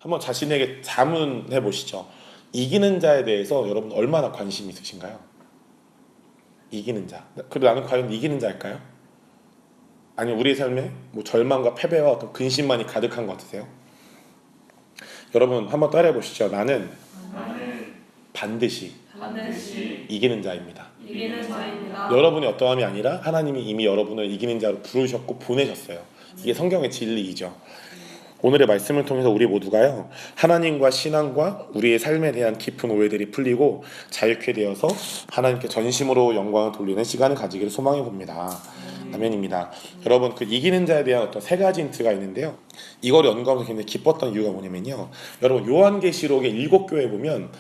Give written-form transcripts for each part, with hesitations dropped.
한번 자신에게 자문해 보시죠. 이기는 자에 대해서 여러분 얼마나 관심이 있으신가요? 이기는 자. 그리고 나는 과연 이기는 자일까요? 아니면 우리의 삶에 뭐 절망과 패배와 어떤 근심만이 가득한 것 같으세요? 여러분 한번 따라해 보시죠. 나는 반드시 이기는 자입니다. 이기는 자입니다. 여러분의 어떠함이 아니라 하나님이 이미 여러분을 이기는 자로 부르셨고 보내셨어요. 이게 성경의 진리이죠. 오늘의 말씀을 통해서 우리 모두가요, 하나님과 신앙과 우리의 삶에 대한 깊은 오해들이 풀리고 자유케 되어서 하나님께 전심으로 영광을 돌리는 시간을 가지기를 소망해 봅니다. 아멘입니다. 여러분, 그 이기는 자에 대한 어떤 세 가지 힌트가 있는데요, 이걸 연구하면서 굉장히 기뻤던 이유가 뭐냐면요, 여러분 요한계시록의 7교회 보면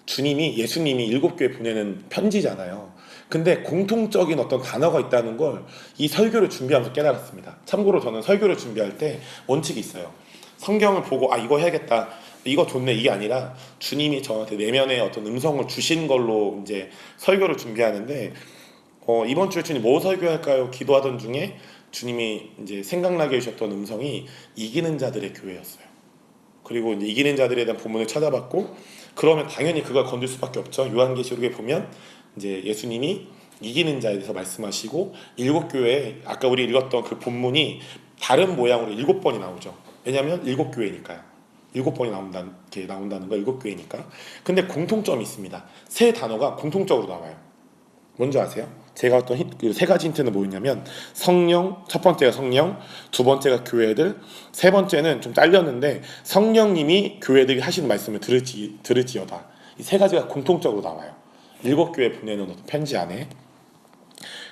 예수님이 7교회 보내는 편지잖아요. 근데 공통적인 어떤 단어가 있다는 걸 이 설교를 준비하면서 깨달았습니다. 참고로 저는 설교를 준비할 때 원칙이 있어요. 성경을 보고 이거 해야겠다, 이거 좋네, 이게 아니라 주님이 저한테 내면의 어떤 음성을 주신 걸로 이제 설교를 준비하는데, 이번 주에 주님 뭐 설교할까요? 기도하던 중에 주님이 이제 생각나게 해주셨던 음성이 이기는 자들의 교회였어요. 그리고 이제 이기는 자들에 대한 본문을 찾아봤고, 그러면 당연히 그걸 건들 수밖에 없죠. 요한계시록에 보면 이제 예수님이 이기는 자에 대해서 말씀하시고 7교회에 아까 우리 읽었던 그 본문이 다른 모양으로 7번이 나오죠. 왜냐하면 7교회니까요. 7번이 나온다는 거, 7교회니까. 근데 공통점이 있습니다. 세 단어가 공통적으로 나와요. 뭔지 아세요? 제가 어떤 그 세 가지 힌트는 뭐였냐면, 성령, 첫 번째가 성령, 두 번째가 교회들, 세 번째는 좀 잘렸는데 성령님이 교회들이 하시는 말씀을 들을지어다. 이 세 가지가 공통적으로 나와요. 7교회 보내는 어떤 편지 안에.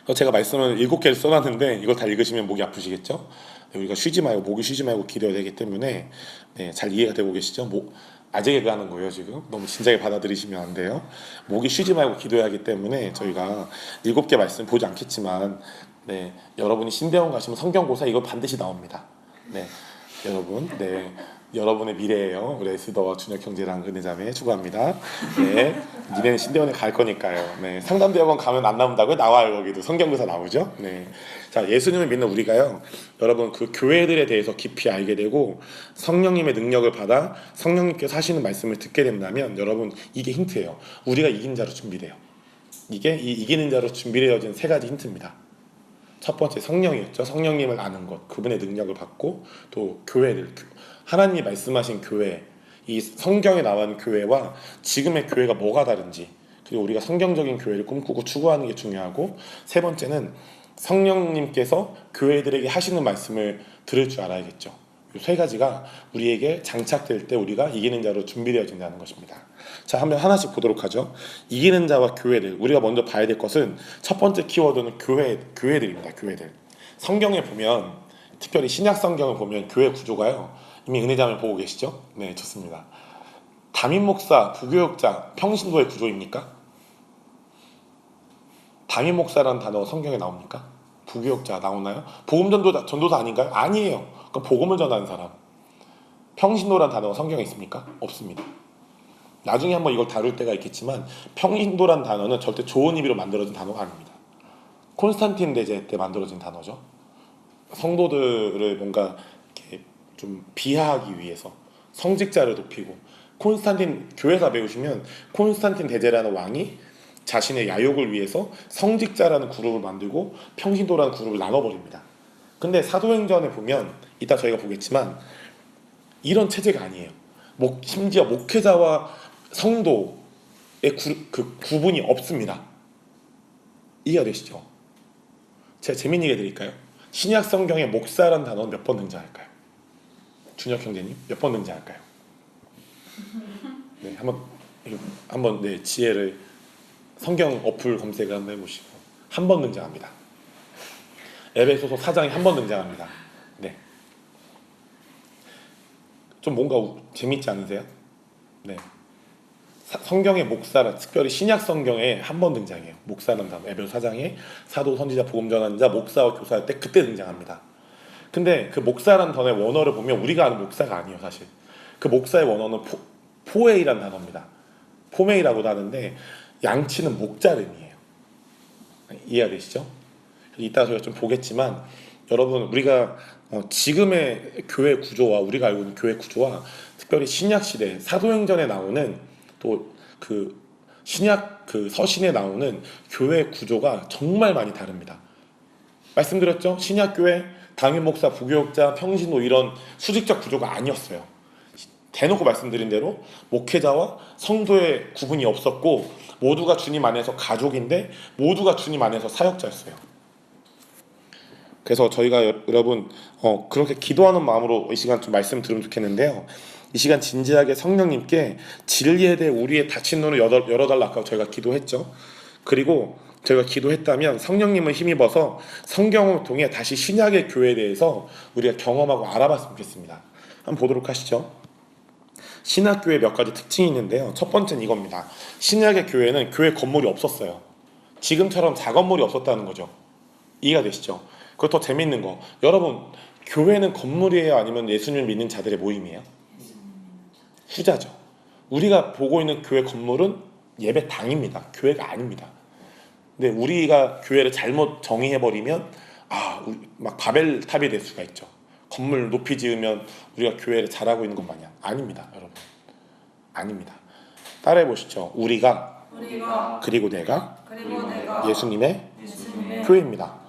그래서 제가 말씀을 7개를 써놨는데 이걸 다 읽으시면 목이 아프시겠죠? 우리가 목이 쉬지 말고 기도해야 되기 때문에 잘 이해가 되고 계시죠? 아재 개그 하는 거예요 지금. 너무 진지하게 받아들이시면 안 돼요. 목이 쉬지 말고 기도해야 하기 때문에 저희가 7개 말씀 보지 않겠지만, 여러분이 신대원 가시면 성경고사 이거 반드시 나옵니다. 여러분의 미래예요. 우리 에스더와 준혁 형제랑 은혜자매 축구합니다. 니네는 신대원에 갈 거니까요. 상담대학원 가면 안 나온다고요? 나와요. 거기도 성경고사 나오죠. 자, 예수님을 믿는 우리가요, 여러분 그 교회들에 대해서 깊이 알게 되고 성령님의 능력을 받아 성령님께서 하시는 말씀을 듣게 된다면, 여러분 이게 힌트예요. 우리가 이긴 자로 준비돼요. 이게 이 이기는 자로 준비되어진 세 가지 힌트입니다. 첫 번째 성령이었죠. 성령님을 아는 것, 그분의 능력을 받고, 또 교회들, 하나님이 말씀하신 교회, 이 성경에 나온 교회와 지금의 교회가 뭐가 다른지, 그리고 우리가 성경적인 교회를 꿈꾸고 추구하는 게 중요하고, 세 번째는 성령님께서 교회들에게 하시는 말씀을 들을 줄 알아야겠죠. 이 세 가지가 우리에게 장착될 때 우리가 이기는 자로 준비되어진다는 것입니다. 자, 한번 하나씩 보도록 하죠. 이기는 자와 교회들. 우리가 먼저 봐야 될 것은, 첫 번째 키워드는 교회들입니다. 교회들. 성경에 보면, 특별히 신약 성경을 보면 교회 구조가요, 이미 은혜자매 보고 계시죠? 네, 좋습니다. 담임 목사, 부교역자, 평신도의 구조입니까? 담임 목사라는 단어가 성경에 나옵니까? 부교역자 나오나요? 복음 전도사 아닌가요? 아니에요. 그럼 복음을 전하는 사람. 평신도라는 단어가 성경에 있습니까? 없습니다. 나중에 한번 이걸 다룰 때가 있겠지만, 평신도라는 단어는 절대 좋은 의미로 만들어진 단어가 아닙니다. 콘스탄틴 대제 때 만들어진 단어죠. 성도들을 뭔가 이렇게 좀 비하하기 위해서 성직자를 높이고, 콘스탄틴 교회사 배우시면 콘스탄틴 대제라는 왕이 자신의 야욕을 위해서 성직자라는 그룹을 만들고 평신도라는 그룹을 나눠버립니다. 근데 사도행전에 보면, 이따 저희가 보겠지만, 이런 체제가 아니에요. 심지어 목회자와 성도의 그 구분이 없습니다. 이해가 되시죠? 제가 재밌는 얘기 드릴까요? 신약 성경에 목사라는 단어는 몇 번 등장할까요? 준혁 형제님, 몇 번 등장할까요? 한번 지혜를 성경 어플 검색을 한번 해보시고, 한 번 등장합니다. 에베소서 4장에 한 번 등장합니다. 좀 뭔가 재밌지 않으세요? 성경의 목사라, 특별히 신약 성경에 한 번 등장해요. 목사라는 단어. 에베소 4장에 사도, 선지자, 복음 전하는 자, 목사와 교사할 때 그때 등장합니다. 근데 그 목사라는 단어의 원어를 보면 우리가 아는 목사가 아니에요, 사실. 그 목사의 원어는 포에이라는 단어입니다. 포메이라고도 하는데, 양치는 목자름이에요. 이해가 되시죠? 이따 저희가 좀 보겠지만, 여러분 우리가 지금의 교회 구조와 우리가 알고 있는 교회 구조와 특별히 신약 시대 사도행전에 나오는 또 그 신약 그 서신에 나오는 교회 구조가 정말 많이 다릅니다. 말씀드렸죠? 신약 교회 당임 목사, 부교육자, 평신도 이런 수직적 구조가 아니었어요. 대놓고 말씀드린 대로 목회자와 성도의 구분이 없었고 모두가 주님 안에서 가족인데 모두가 주님 안에서 사역자였어요. 그래서 저희가 여러분 그렇게 기도하는 마음으로 이 시간 좀 말씀 들으면 좋겠는데요. 이 시간 진지하게 성령님께 진리에 대해 우리의 닫힌 눈을 열어달라 아까 저희가 기도했죠. 그리고 저희가 기도했다면 성령님을 힘입어서 성경을 통해 다시 신약의 교회에 대해서 우리가 경험하고 알아봤으면 좋겠습니다. 한번 보도록 하시죠. 신약교회 몇 가지 특징이 있는데요. 첫 번째는 이겁니다. 신약의 교회는 교회 건물이 없었어요. 지금처럼 작건물이 없었다는 거죠. 이해가 되시죠? 그리고 더 재밌는 거, 여러분 교회는 건물이에요? 아니면 예수님을 믿는 자들의 모임이에요? 후자죠. 우리가 보고 있는 교회 건물은 예배당입니다. 교회가 아닙니다. 근데 우리가 교회를 잘못 정의해버리면 막 바벨탑이 될 수가 있죠. 건물 높이 지으면 우리가 교회를 잘하고 있는 것 마냥. 아닙니다, 여러분. 아닙니다. 따라해 보시죠. 우리가 그리고 내가 예수님의 교회입니다.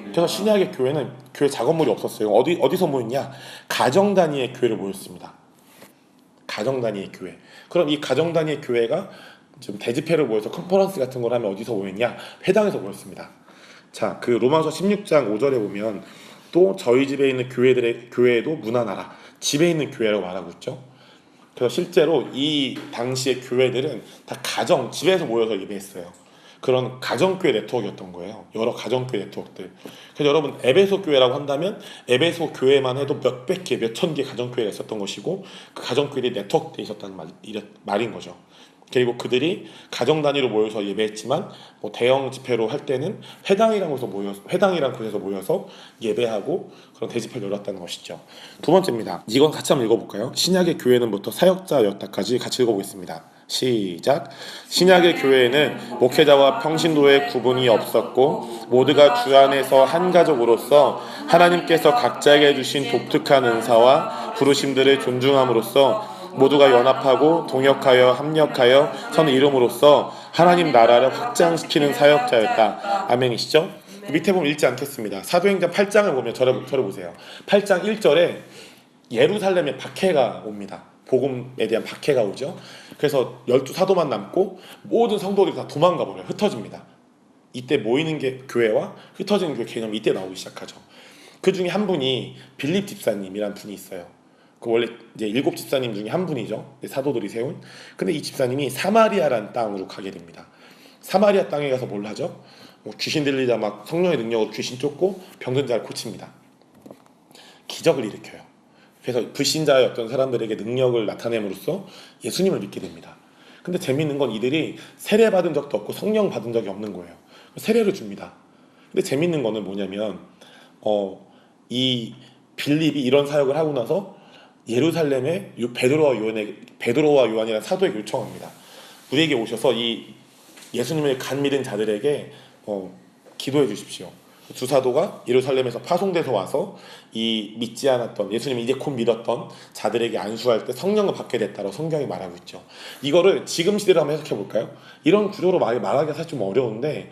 그래서 신약의 교회는 교회 작업물이 없었어요. 어디서 모였냐? 가정 단위의 교회를 모였습니다. 가정 단위의 교회. 그럼 이 가정 단위의 교회가 좀 대집회를 모여서 컨퍼런스 같은 걸 하면 어디서 모였냐? 회당에서 모였습니다. 자, 그 로마서 16장 5절에 보면 또 저희 집에 있는 교회에도 문안하라. 집에 있는 교회라고 말하고 있죠. 그래서 실제로 이 당시의 교회들은 다 집에서 모여서 예배했어요. 그런 가정교회 네트워크였던 거예요. 여러 가정교회 네트워크들. 그래서 여러분 에베소 교회라고 한다면 에베소 교회만 해도 몇백 개, 몇천 개 가정교회가 있었던 것이고 그 가정교회들이 네트워크돼 있었다는 말인 거죠. 그리고 그들이 가정 단위로 모여서 예배했지만 대형 집회로 할 때는 회당이라는 곳에서 모여서 예배하고 그런 대집회를 열었다는 것이죠. 두 번째입니다. 이건 같이 한번 읽어볼까요? 신약의 교회는부터 사역자였다까지 같이 읽어보겠습니다. 시작. 신약의 교회에는 목회자와 평신도의 구분이 없었고 모두가 주 안에서 한 가족으로서 하나님께서 각자에게 주신 독특한 은사와 부르심들을 존중함으로써 모두가 연합하고 동역하여 합력하여 선 이름으로써 하나님 나라를 확장시키는 사역자였다. 아멘이시죠? 그 밑에 보면 읽지 않겠습니다. 사도행전 8장을 보면 저를 보세요. 8장 1절에 예루살렘에 박해가 옵니다. 복음에 대한 박해가 오죠. 그래서 12사도만 남고 모든 성도들이 다 도망가 버려요. 흩어집니다. 이때 모이는 게 교회와 흩어지는 교회 개념이 이때 나오기 시작하죠. 그 중에 한 분이 빌립 집사님이란 분이 있어요. 그 원래 이제 7 집사님 중에 한 분이죠. 사도들이 세운. 근데 이 집사님이 사마리아라는 땅으로 가게 됩니다. 사마리아 땅에 가서 뭘 하죠? 귀신 들리자 막 성령의 능력으로 귀신 쫓고 병든 자를 고칩니다. 기적을 일으켜요. 그래서 불신자의 어떤 사람들에게 능력을 나타냄으로써 예수님을 믿게 됩니다. 근데 재밌는 건 이들이 세례 받은 적도 없고 성령 받은 적이 없는 거예요. 세례를 줍니다. 근데 재밌는 거는 뭐냐면 이 빌립이 이런 사역을 하고 나서 예루살렘에 베드로와 요한이라는 사도에게 요청합니다. 우리에게 오셔서 이 예수님을 간 믿은 자들에게 기도해 주십시오. 두 사도가 예루살렘에서 파송돼서 와서 이 믿지 않았던 예수님이 이제 곧 믿었던 자들에게 안수할 때 성령을 받게 됐다고 성경이 말하고 있죠. 이거를 지금 시대로 한번 해석해 볼까요? 이런 구조로 말하기가 사실 좀 어려운데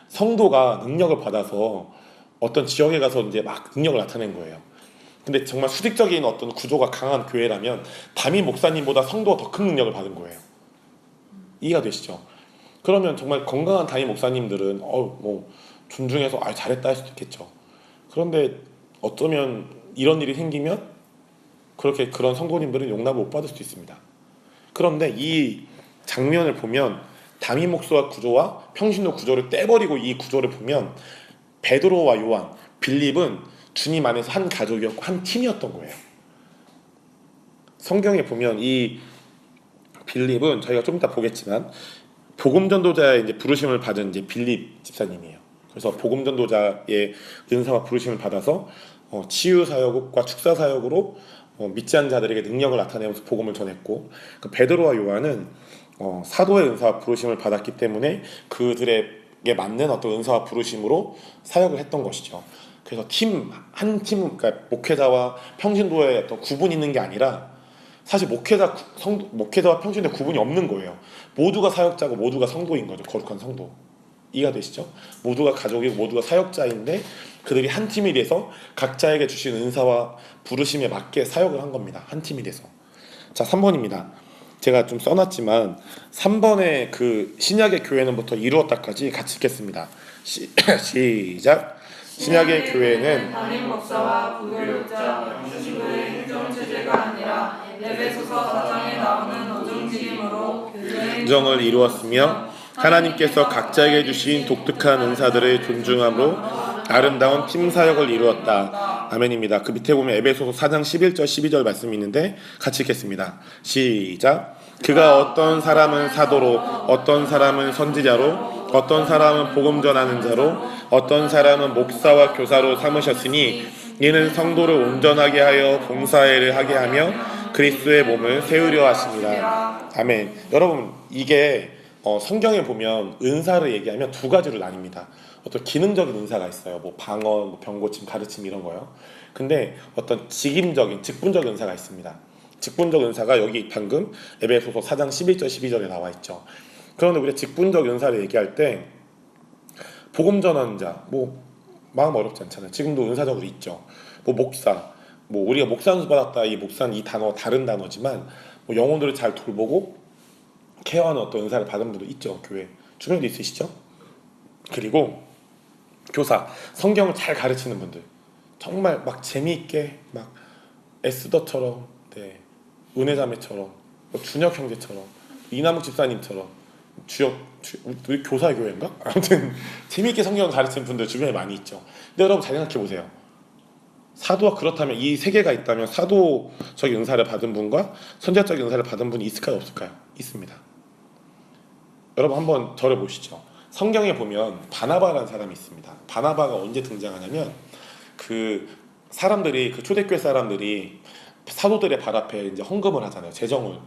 성도가 능력을 받아서 어떤 지역에 가서 이제 막 능력을 나타낸 거예요. 근데 정말 수직적인 어떤 구조가 강한 교회라면 담임 목사님보다 성도가 더 큰 능력을 받은 거예요. 이해가 되시죠? 그러면 정말 건강한 담임 목사님들은 존중해서 잘했다 할 수도 있겠죠. 그런데 어쩌면 이런 일이 생기면 그런 성도님들은 용납을 못 받을 수도 있습니다. 그런데 이 장면을 보면 담임 목사 구조와 평신도 구조를 떼버리고 이 구조를 보면 베드로와 요한, 빌립은 주님 안에서 한 가족이었고 한 팀이었던 거예요. 성경에 보면 이 빌립은 저희가 좀 이따 보겠지만 복음 전도자의 이제 부르심을 받은 이제 빌립 집사님이에요. 그래서 복음 전도자의 은사와 부르심을 받아서 치유 사역과 축사 사역으로 믿지 않는 자들에게 능력을 나타내면서 복음을 전했고 그 베드로와 요한은 사도의 은사와 부르심을 받았기 때문에 그들에게 맞는 어떤 은사와 부르심으로 사역을 했던 것이죠. 그래서 한 팀, 그러니까 목회자와 평신도에 어떤 구분이 있는 게 아니라 사실 목회자와 평신도에 구분이 없는 거예요. 모두가 사역자고 모두가 성도인 거죠. 거룩한 성도. 이해가 되시죠? 모두가 가족이고 모두가 사역자인데 그들이 한 팀이 돼서 각자에게 주신 은사와 부르심에 맞게 사역을 한 겁니다. 한 팀이 돼서. 자, 3번입니다. 제가 좀 써놨지만 3번의 그 신약의 교회는부터 이루었다까지 같이 읽겠습니다. 시작. 신약의 교회는 담임 목사와 부교육자, 영주교의 행정체제가 아니라 에베소서 4장에 나오는 오종직임으로 교정을 이루었으며 하나님께서 각자에게 주신 독특한 은사들을 존중함으로 아름다운 팀 사역을 이루었다. 아멘입니다. 그 밑에 보면 에베소서 4장 11절 12절 말씀이 있는데 같이 읽겠습니다. 시작. 그가 어떤 사람은 사도로, 어떤 사람은 선지자로, 어떤 사람은 복음 전하는 자로, 어떤 사람은 목사와 교사로 삼으셨으니 이는 성도를 온전하게 하여 봉사회를 하게 하며 그리스도의 몸을 세우려 하십니다. 아멘. 여러분, 이게 성경에 보면 은사를 얘기하면 두 가지로 나뉩니다. 어떤 기능적인 은사가 있어요. 뭐 방언, 뭐 병고침, 가르침 이런 거요. 근데 어떤 직분적 은사가 있습니다. 직분적 은사가 여기 방금 에베소서 4장 11절 12절에 나와 있죠. 그런데 우리가 직분적 은사를 얘기할 때 복음 전하는 자, 뭐 마음 어렵지 않잖아요. 지금도 은사적으로 있죠. 뭐 목사, 뭐 우리가 목사 연수 받았다, 이 목사는 이 단어 다른 단어지만 뭐 영혼들을 잘 돌보고 케어하는 어떤 은사를 받은 분도 있죠. 교회 주변에도 있으시죠. 그리고 교사, 성경을 잘 가르치는 분들, 정말 막 재미있게 막 에스더처럼, 네, 은혜자매처럼, 뭐 준혁 형제처럼, 이남욱 집사님처럼 우리 교사 교회인가? 아무튼 재미있게 성경을 가르치는 분들 주변에 많이 있죠. 근데 여러분 잘 생각해 보세요. 사도가 그렇다면 이 세 개가 있다면 사도적인 은사를 받은 분과 선지자적인 은사를 받은 분이 있을까요, 없을까요? 있습니다. 여러분 한번 저를 보시죠. 성경에 보면 바나바라는 사람이 있습니다. 바나바가 언제 등장하냐면 그 사람들이, 그 초대교회 사람들이 사도들의 발 앞에 이제 헌금을 하잖아요. 재정을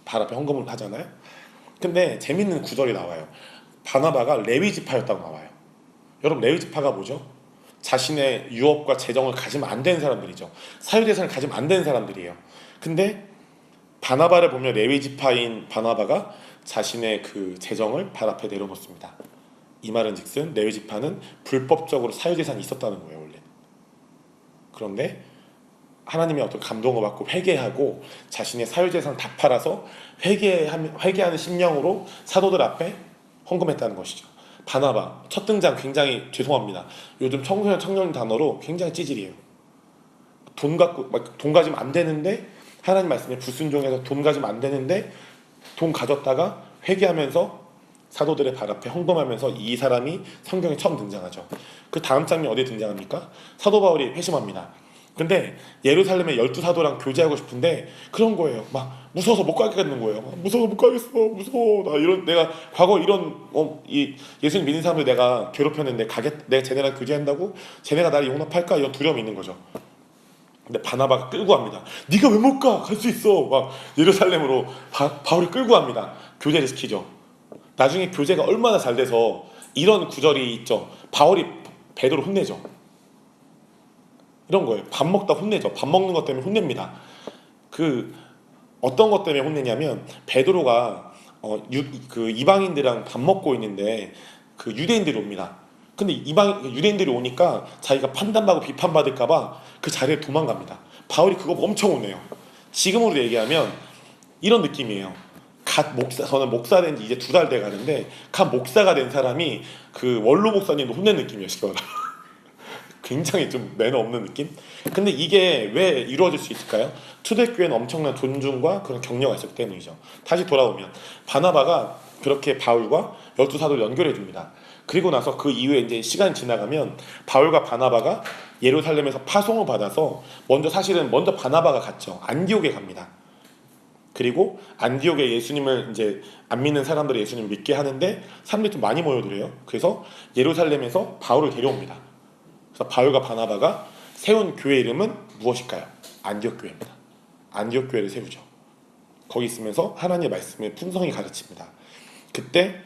발 앞에 헌금을 하잖아요. 근데 재밌는 구절이 나와요. 바나바가 레위 지파였다고 나와요. 여러분 레위 지파가 뭐죠? 자신의 유업과 재정을 가지면 안 되는 사람들이죠. 사유재산을 가지면 안 되는 사람들이에요. 근데 바나바를 보면 레위 지파인 바나바가 자신의 그 재정을 발 앞에 내려놓습니다. 이 말은즉슨 레위 지파는 불법적으로 사유재산이 있었다는 거예요, 원래. 그런데 하나님의 어떤 감동을 받고 회개하고 자신의 사유재산 다 팔아서 회개하는 심령으로 사도들 앞에 헌금했다는 것이죠. 바나바 첫 등장 굉장히 죄송합니다. 요즘 청년 단어로 굉장히 찌질이에요. 돈 가지면 안 되는데 하나님 말씀에 불순종해서 돈 가지면 안 되는데 돈 가졌다가 회개하면서 사도들의 발 앞에 헌금하면서 이 사람이 성경에 처음 등장하죠. 그 다음 장면이 어디에 등장합니까? 사도 바울이 회심합니다. 근데 예루살렘에 12사도랑 교제하고 싶은데 그런 거예요. 막 무서워서 못 가겠는 거예요. 무서워서 못 가겠어. 무서워. 내가 과거 이런 이 예수님 믿는 사람들 내가 괴롭혔는데 내가 쟤네랑 교제한다고 쟤네가 나를 용납할까 이런 두려움이 있는 거죠. 근데 바나바가 끌고 갑니다. 네가 왜 못 가? 갈 수 있어. 막 예루살렘으로 바울이 끌고 갑니다. 교제를 시키죠. 나중에 교제가 얼마나 잘 돼서 이런 구절이 있죠. 바울이 베드로 혼내죠. 이런 거예요. 밥 먹다 혼내죠. 밥 먹는 것 때문에 혼냅니다. 그 어떤 것 때문에 혼내냐면 베드로가 그 이방인들이랑 밥 먹고 있는데 그 유대인들이 옵니다. 근데 유대인들이 오니까 자기가 판단받고 비판받을까봐 그 자리에 도망갑니다. 바울이 그거 엄청 혼내요. 지금으로 얘기하면 이런 느낌이에요. 저는 목사 된 지 이제 2달 돼 가는데 갓 목사가 된 사람이 그 원로 목사님도 혼낸 느낌이에요. 지금 굉장히 좀 매너 없는 느낌? 근데 이게 왜 이루어질 수 있을까요? 초대교회는 엄청난 존중과 그런 격려가 있었기 때문이죠. 다시 돌아오면 바나바가 그렇게 바울과 12사도를 연결해 줍니다. 그리고 나서 그 이후에 이제 시간이 지나가면 바울과 바나바가 예루살렘에서 파송을 받아서 사실은 먼저 바나바가 갔죠. 안디옥에 갑니다. 그리고 안디옥에 예수님을 이제 안 믿는 사람들이 예수님을 믿게 하는데 사람들이 좀 많이 모여들어요. 그래서 예루살렘에서 바울을 데려옵니다. 그래서 바울과 바나바가 세운 교회 이름은 무엇일까요? 안디옥 교회입니다. 안디옥 교회를 세우죠. 거기 있으면서 하나님의 말씀을 풍성히 가르칩니다. 그때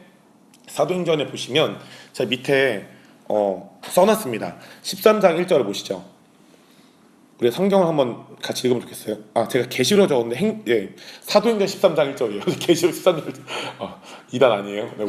사도행전에 보시면 자 밑에 써놨습니다. 13장 1절을 보시죠. 우리 성경을 한번 같이 읽으면 좋겠어요. 제가 계시로 적었는데 사도행전 13장 1절이에요. 계시로 13장 1절. 2단 아니에요. 네,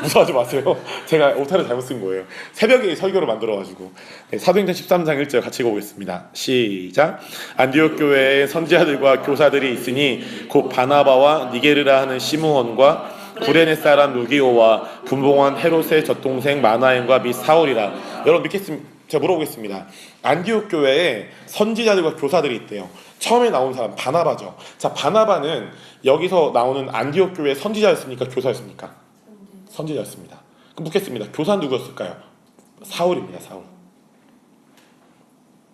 무서워하지 마세요. 제가 오타를 잘못 쓴 거예요. 새벽에 설교를 만들어가지고. 사도행전 13장 1절 같이 읽어보겠습니다. 시작. 안디옥 교회에 선지자들과 교사들이 있으니 곧 바나바와 니게르라 하는 시므온과 구레네 사람 루기오와 분봉한 헤롯의 젖동생 마나엔과 및 사울이라. 여러분 믿겠습니다. 제가 물어보겠습니다. 안디옥 교회에 선지자들과 교사들이 있대요. 처음에 나온 사람 바나바죠. 자, 바나바는 여기서 나오는 안디옥 교회의 선지자였습니까? 교사였습니까? 선지자였습니다. 그럼 묻겠습니다. 교사는 누구였을까요? 사울입니다. 사울.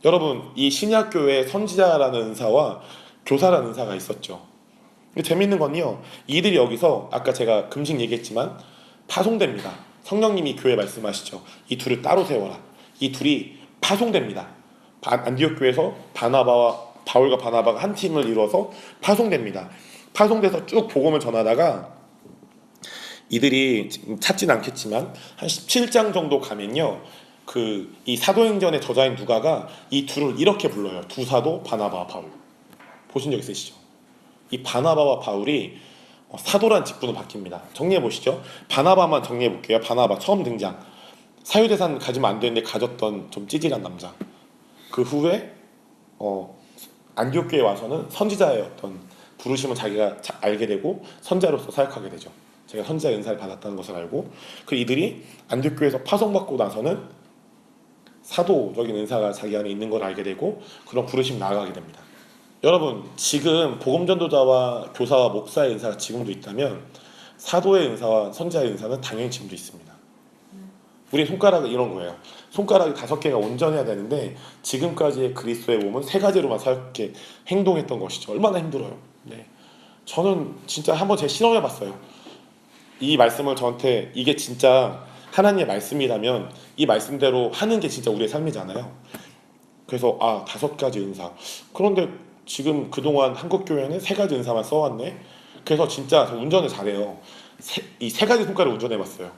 여러분, 이 신약 교회에 선지자라는 은사와 교사라는 은사가 있었죠. 근데 재밌는 건요, 이들이 여기서 아까 제가 금식 얘기했지만 파송됩니다. 성령님이 교회 말씀하시죠. 이 둘을 따로 세워라. 이 둘이 파송됩니다. 안디옥 교회에서 바울과 바나바가 한 팀을 이루어서 파송됩니다. 파송돼서 쭉 복음을 전하다가 이들이 찾진 않겠지만 한 17장 정도 가면요, 이 사도행전의 저자인 누가가 이 둘을 이렇게 불러요. 두 사도 바나바와 바울. 보신 적 있으시죠? 이 바나바와 바울이 사도란 직분으로 바뀝니다. 정리해 보시죠. 바나바만 정리해 볼게요. 바나바 처음 등장. 사유대산 가지면 안 되는데 가졌던 좀 찌질한 남자. 그 후에 안디옥 교회에 와서는 선지자의 어떤 부르심을 자기가 알게 되고 선자로서 사역하게 되죠. 제가 선지자 은사를 받았다는 것을 알고, 그 이들이 안디옥 교회에서 파송받고 나서는 사도적인 은사가 자기 안에 있는 걸 알게 되고 그런 부르심 나아가게 됩니다. 여러분, 지금 복음전도자와 교사와 목사의 은사가 지금도 있다면 사도의 은사와 선지자의 은사는 당연히 지금도 있습니다. 우리 손가락은 이런 거예요. 손가락이 5개가 온전해야 되는데 지금까지의 그리스도의 몸은 3가지로만 사역해 행동했던 것이죠. 얼마나 힘들어요. 네. 저는 진짜 한번 제가 실험해봤어요. 이 말씀을 저한테 이게 진짜 하나님의 말씀이라면 이 말씀대로 하는 게 진짜 우리의 삶이잖아요. 그래서 5가지 은사. 그런데 지금 그동안 한국교회는 3가지 은사만 써왔네. 그래서 진짜 저 운전을 잘해요. 이 3가지 손가락을 운전해봤어요.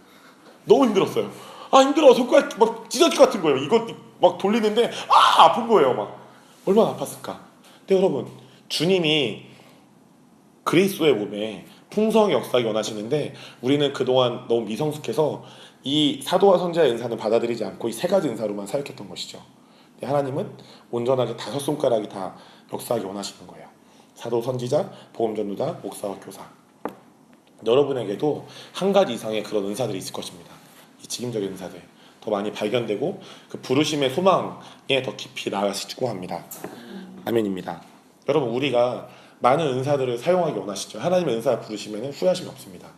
너무 힘들었어요. 힘들어. 손가락 막 찢어질 것 같은 거예요. 이거 막 돌리는데 아픈 거예요. 막 얼마나 아팠을까. 근데 여러분, 주님이 그리스도의 몸에 풍성히 역사하기 원하시는데 우리는 그동안 너무 미성숙해서 이 사도와 선지자의 은사는 받아들이지 않고 이 3가지 은사로만 사역했던 것이죠. 하나님은 온전하게 5손가락이 다 역사하기 원하시는 거예요. 사도, 선지자, 복음전도자, 목사와 교사. 여러분에게도 1가지 이상의 그런 은사들이 있을 것입니다. 이 직임적인 은사들 더 많이 발견되고 그 부르심의 소망에 더 깊이 나아가시고 합니다. 아멘입니다. 여러분, 우리가 많은 은사들을 사용하기 원하시죠. 하나님의 은사 부르시면 후회하심이 없습니다.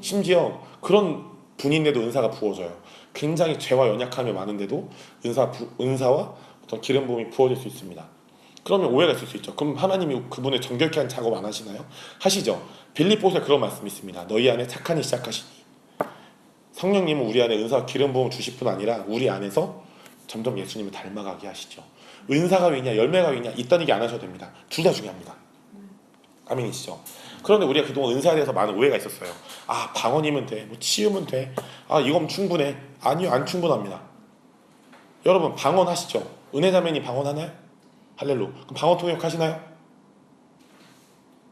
심지어 그런 분인데도 은사가 부어져요. 굉장히 죄와 연약함이 많은데도 은사와 어떤 기름 부음이 부어질 수 있습니다. 그러면 오해가 있을 수 있죠. 그럼 하나님이 그분을 정결케 하는 작업 안 하시나요? 하시죠. 빌립보서에 그런 말씀이 있습니다. 너희 안에 착한 일 시작하시니. 성령님은 우리 안에 은사와 기름 부음을 주실 뿐 아니라 우리 안에서 점점 예수님을 닮아가게 하시죠. 은사가 왜냐 열매가 왜냐 이딴 얘기 안 하셔도 됩니다. 둘 다 중요합니다. 아멘이시죠? 그런데 우리가 그동안 은사에 대해서 많은 오해가 있었어요. 방언이면 돼, 치유면 돼, 이건 충분해. 아니요, 안 충분합니다. 여러분, 방언 하시죠? 은혜자매님 방언 하나요? 할렐루. 그럼 방언 통역 하시나요?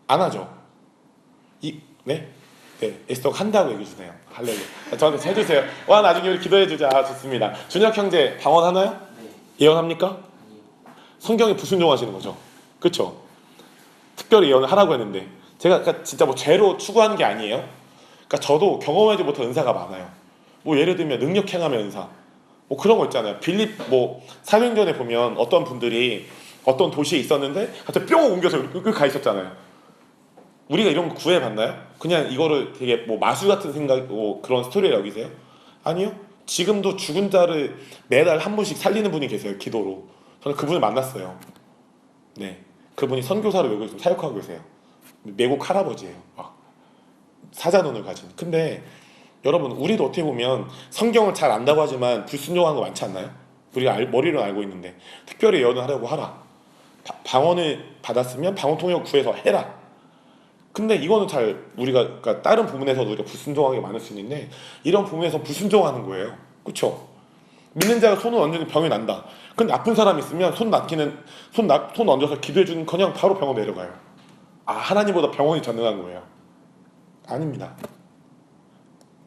안 하죠? 네, 에스더가 한다고 얘기해 주세요. 할렐루. 저한테 해주세요. 나중에 우리 기도해 주자. 좋습니다. 준혁 형제 방언 하나요? 예언합니까? 성경에 불순종하시는 거죠. 그렇죠? 특별히 예언을 하라고 했는데 제가 진짜 죄로 추구하는 게 아니에요. 저도 경험하지 못한 은사가 많아요. 예를 들면 능력 행함의 은사, 그런 거 있잖아요. 빌립 사도행전에 보면 어떤 분들이 어떤 도시에 있었는데 갑자기 뿅 옮겨서 여기 가 있었잖아요. 우리가 이런 거 구해봤나요? 그냥 이거를 되게 마술 같은 생각, 그런 스토리를 여기세요? 아니요. 지금도 죽은 자를 매달 한 분씩 살리는 분이 계세요. 기도로. 저는 그분을 만났어요. 네, 그분이 선교사로 외국에 좀 사역하고 계세요. 외국 할아버지예요. 사자눈을 가진. 근데 여러분, 우리도 어떻게 보면 성경을 잘 안다고 하지만 불순종하는 거 많지 않나요? 우리가 머리로 알고 있는데 특별히 예언을 하려고 하라. 방언을 받았으면 방언 통역 구해서 해라. 근데 이거는 잘 우리가 다른 부분에서도 우리가 불순종하는 게 많을 수 있는데 이런 부분에서 불순종하는 거예요. 그쵸? 믿는 자가 손을 얹으니 병이 난다. 근데 아픈 사람이 있으면 손 얹어서 기도해주는 그냥 바로 병원 내려가요. 아, 하나님보다 병원이 전능한 거예요. 아닙니다.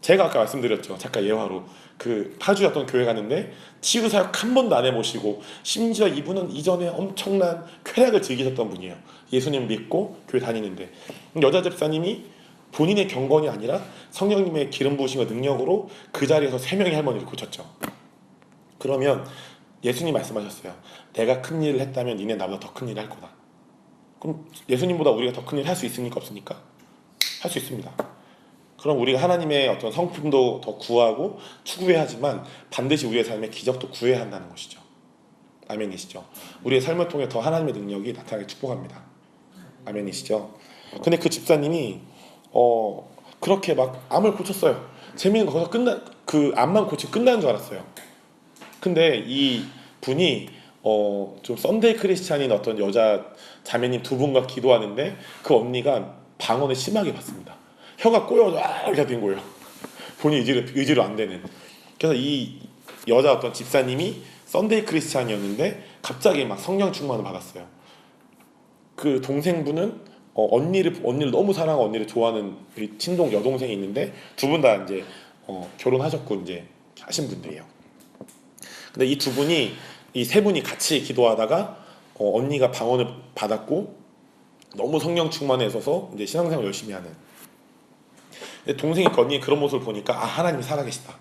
제가 아까 말씀드렸죠. 작가 예화로 그 파주에 어떤 교회 갔는데 치유 사역 한 번도 안 해보시고 심지어 이분은 이전에 엄청난 쾌락을 즐기셨던 분이에요. 예수님 믿고 교회 다니는데 여자 집사님이 본인의 경건이 아니라 성령님의 기름 부으심과 능력으로 그 자리에서 3명의 할머니를 고쳤죠. 그러면 예수님 말씀하셨어요. 내가 큰 일을 했다면 니네 나보다 더 큰 일을 할 거다. 그럼 예수님보다 우리가 더 큰 일을 할 수 있습니까? 없습니까? 할 수 있습니다. 그럼 우리가 하나님의 어떤 성품도 더 구하고 추구해야 하지만 반드시 우리의 삶에 기적도 구해야 한다는 것이죠. 아멘이시죠? 우리의 삶을 통해 더 하나님의 능력이 나타나게 축복합니다. 아멘이시죠? 근데 그 집사님이 그렇게 막 암을 고쳤어요. 재미있는 거 거기서 그 암만 고치고 끝나는 줄 알았어요. 근데 이 분이 좀 썬데이 크리스찬인 어떤 여자 자매님 2분과 기도하는데 그 언니가 방언을 심하게 받습니다. 혀가 꼬여서 이렇게 된 거예요. 본인 의지로 안 되는. 그래서 이 여자 어떤 집사님이 썬데이 크리스찬이었는데 갑자기 막 성령 충만을 받았어요. 그 동생분은 언니를 너무 사랑하고 언니를 좋아하는 친동 여동생이 있는데 2분 다 이제 결혼하셨고 이제 하신 분들이에요. 근데 이 2분이 이 3분이 같이 기도하다가 언니가 방언을 받았고 너무 성령 충만해 있어서 이제 신앙생활 열심히 하는. 동생이 언니의 그런 모습을 보니까 아, 하나님이 살아계시다.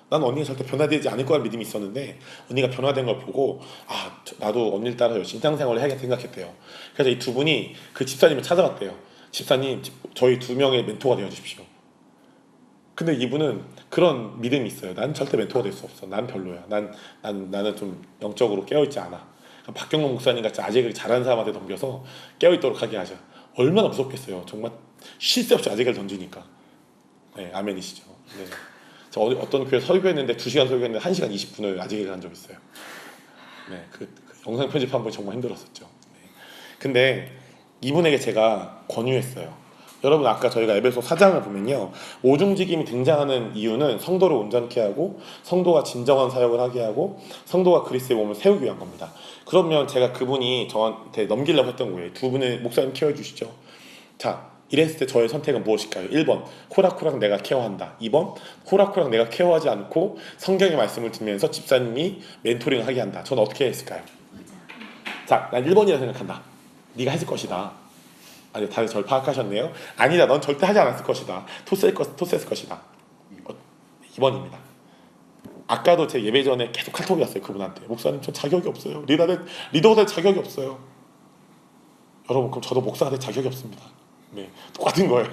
난 언니가 절대 변화되지 않을 거라는 믿음이 있었는데 언니가 변화된 걸 보고 아, 나도 언니를 따라 열심히 신앙생활을 해야겠다 생각했대요. 그래서 이 2분이 그 집사님을 찾아갔대요. 집사님, 저희 2명의 멘토가 되어주십시오. 근데 이분은 그런 믿음이 있어요. 난 절대 멘토가 될 수 없어. 난 별로야. 나는 좀 영적으로 깨어있지 않아. 박경록 목사님 같이 아재를 잘하는 사람한테 덤벼서 깨어있도록 하게 하자. 얼마나 무섭겠어요. 정말 쉴 새 없이 아재를 던지니까. 네, 아멘이시죠. 네. 저 어떤 교회 설교했는데 2시간 설교했는데 1시간 20분을 아재를 한 적 있어요. 네, 그 영상 편집한 번 정말 힘들었었죠. 네. 근데 이분에게 제가 권유했어요. 여러분 아까 저희가 에베소 4장을 보면요, 오중직임이 등장하는 이유는 성도를 온전케 하고 성도가 진정한 사역을 하게 하고 성도가 그리스도의 몸을 세우기 위한 겁니다. 그러면 제가 그분이 저한테 넘기려고 했던 거예요. 2분의 목사님 케어해주시죠. 자, 이랬을 때 저의 선택은 무엇일까요? 1번 호락호락 내가 케어한다. 2번 호락호락 내가 케어하지 않고 성경의 말씀을 듣면서 집사님이 멘토링을 하게 한다. 저는 어떻게 했을까요? 자, 난 1번이라 생각한다. 네가 했을 것이다. 아니, 다들 저를 파악하셨네요. 아니다, 넌 절대 하지 않았을 것이다. 토스했을 것이다. 2번입니다. 아까도 제 예배 전에 계속 카톡이 왔어요. 그분한테. 목사님, 전 자격이 없어요. 리더가 될 자격이 없어요. 여러분, 그럼 저도 목사가 될 자격이 없습니다. 네, 똑같은 거예요.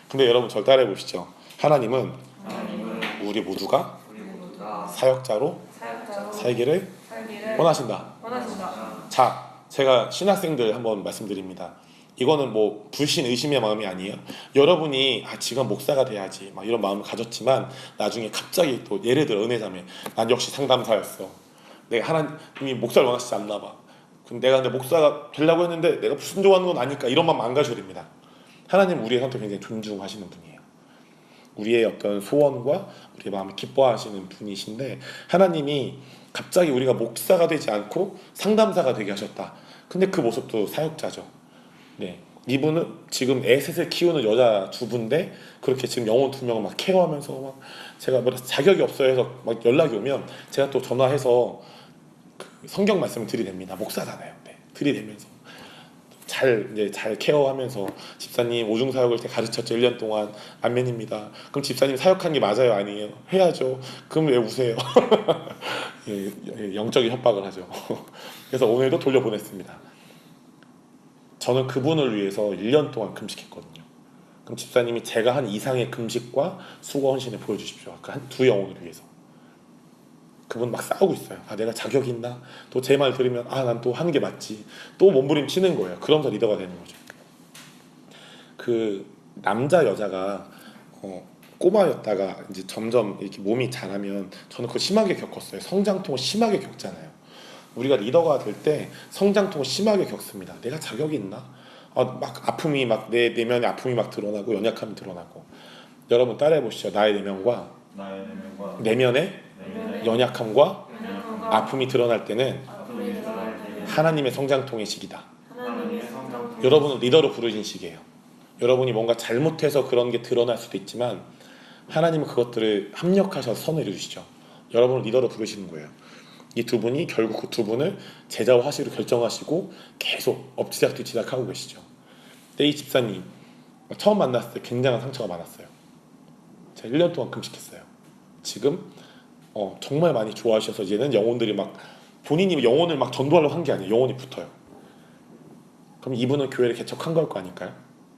근데 여러분 절 따라해 보시죠. 하나님은 우리 모두가 사역자로 살기를 원하신다. 자, 제가 신학생들 한번 말씀드립니다. 이거는 뭐 불신 의심의 마음이 아니에요. 여러분이 지금 목사가 돼야지 막 이런 마음을 가졌지만 나중에 갑자기 또 예를 들어 은혜자매, 난 역시 상담사였어. 내가 하나님이 목사를 원하시지 않나 봐. 그럼 내가 목사가 되려고 했는데 내가 무슨 좋아하는 건 아닐까, 이런 마음 안 가셔야 됩니다. 하나님 우리의 선택을 굉장히 존중하시는 분이에요. 우리의 어떤 소원과 우리의 마음을 기뻐하시는 분이신데 하나님이 갑자기 우리가 목사가 되지 않고 상담사가 되게 하셨다. 근데 그 모습도 사역자죠. 네, 이분은 지금 애 셋을 키우는 여자 2분인데 그렇게 지금 영혼 2명을 막 케어하면서 막 제가 자격이 없어요 해서 막 연락이 오면 제가 또 전화해서 그 성경 말씀을 들이댑니다. 목사잖아요. 네, 들이대면서 잘 케어하면서 집사님 오중사역을 가르쳤죠. 1년 동안. 아멘입니다. 그럼 집사님 사역한 게 맞아요? 아니에요? 해야죠. 그럼 왜 우세요? 영적인 협박을 하죠. 그래서 오늘도 돌려보냈습니다. 저는 그분을 위해서 1년 동안 금식했거든요. 그럼 집사님이 제가 한 이상의 금식과 수고 헌신을 보여주십시오. 그 한 2 영혼을 위해서. 그분 막 싸우고 있어요. 내가 자격이 있나? 또 제 말 들으면 난 또 하는 게 맞지. 또 몸부림치는 거예요. 그러면서 리더가 되는 거죠. 그 남자 여자가 꼬마였다가 이제 점점 이렇게 몸이 자라면 저는 그걸 심하게 겪었어요. 성장통을 심하게 겪잖아요. 우리가 리더가 될 때 성장통을 심하게 겪습니다. 내가 자격이 있나? 막 아픔이 막 내 내면의 아픔이 막 드러나고 연약함이 드러나고. 여러분 따라해 보시죠. 나의 내면과 나의 내면과 내면의 내면의 연약함과 연약함과 아픔이 드러날 때는 아픔이 드러날 때는 하나님의 성장통의 시기다. 하나님의 성장 여러분은 리더로 부르신 시기예요. 여러분이 뭔가 잘못해서 그런 게 드러날 수도 있지만 하나님은 그것들을 합력하셔서 선을 이루시죠. 여러분을 리더로 부르시는 거예요. 이 두 분이 결국 그 두 분을 제자와 하시기로 결정하시고 계속 엎치락뒤치락 하고 계시죠. 근데 이 집사님 처음 만났을 때 굉장한 상처가 많았어요. 제가 1년 동안 금식했어요. 지금 정말 많이 좋아하셔서 이제는 영혼들이 막 본인이 영혼을 막 전도하려고 한 게 아니에요. 영혼이 붙어요. 그럼 이분은 교회를 개척한 걸 거 아닐까요?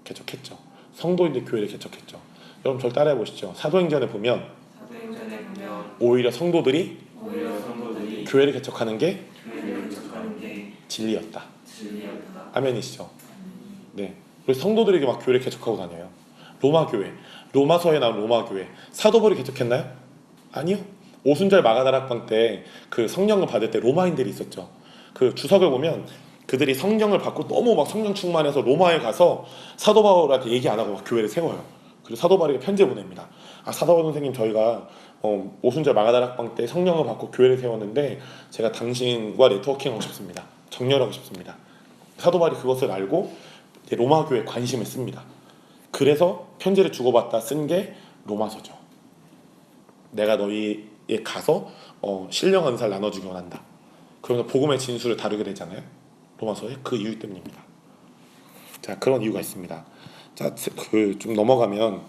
개척했죠. 성도인들 교회를 개척했죠. 여러분 저를 따라해 보시죠. 사도행전에 보면 사도행전에 보면 오히려 성도들이 오히려 성도들이 교회를 개척하는 게 교회를 개척하는 게 진리였다. 진리였다. 아멘이시죠? 네. 우리 성도들에게 막 교회를 개척하고 다녀요. 로마 교회, 로마서에 나온 로마 교회, 사도벌이 개척했나요? 아니요. 오순절 마가다락방 때 그 성령을 받을 때 로마인들이 있었죠. 그 주석을 보면 그들이 성령을 받고 너무 막 성령 충만해서 로마에 가서 사도 바울한테 얘기 안 하고 막 교회를 세워요. 그리고 사도 바울에게 편지 보냅니다. 사도 바울 선생님 저희가 오순절 마가다락방 때 성령을 받고 교회를 세웠는데 제가 당신과 네트워킹하고 싶습니다. 정렬하고 싶습니다. 사도 바울이 그것을 알고 이제 로마 교회에 관심을 씁니다. 그래서 편지를 주고받다 쓴 게 로마서죠. 내가 너희에 가서 신령 은사를 나눠주기 원한다. 그러면서 복음의 진수를 다루게 되잖아요. 로마서의 그 이유 때문입니다. 자, 그런 이유가 있습니다. 자, 좀 넘어가면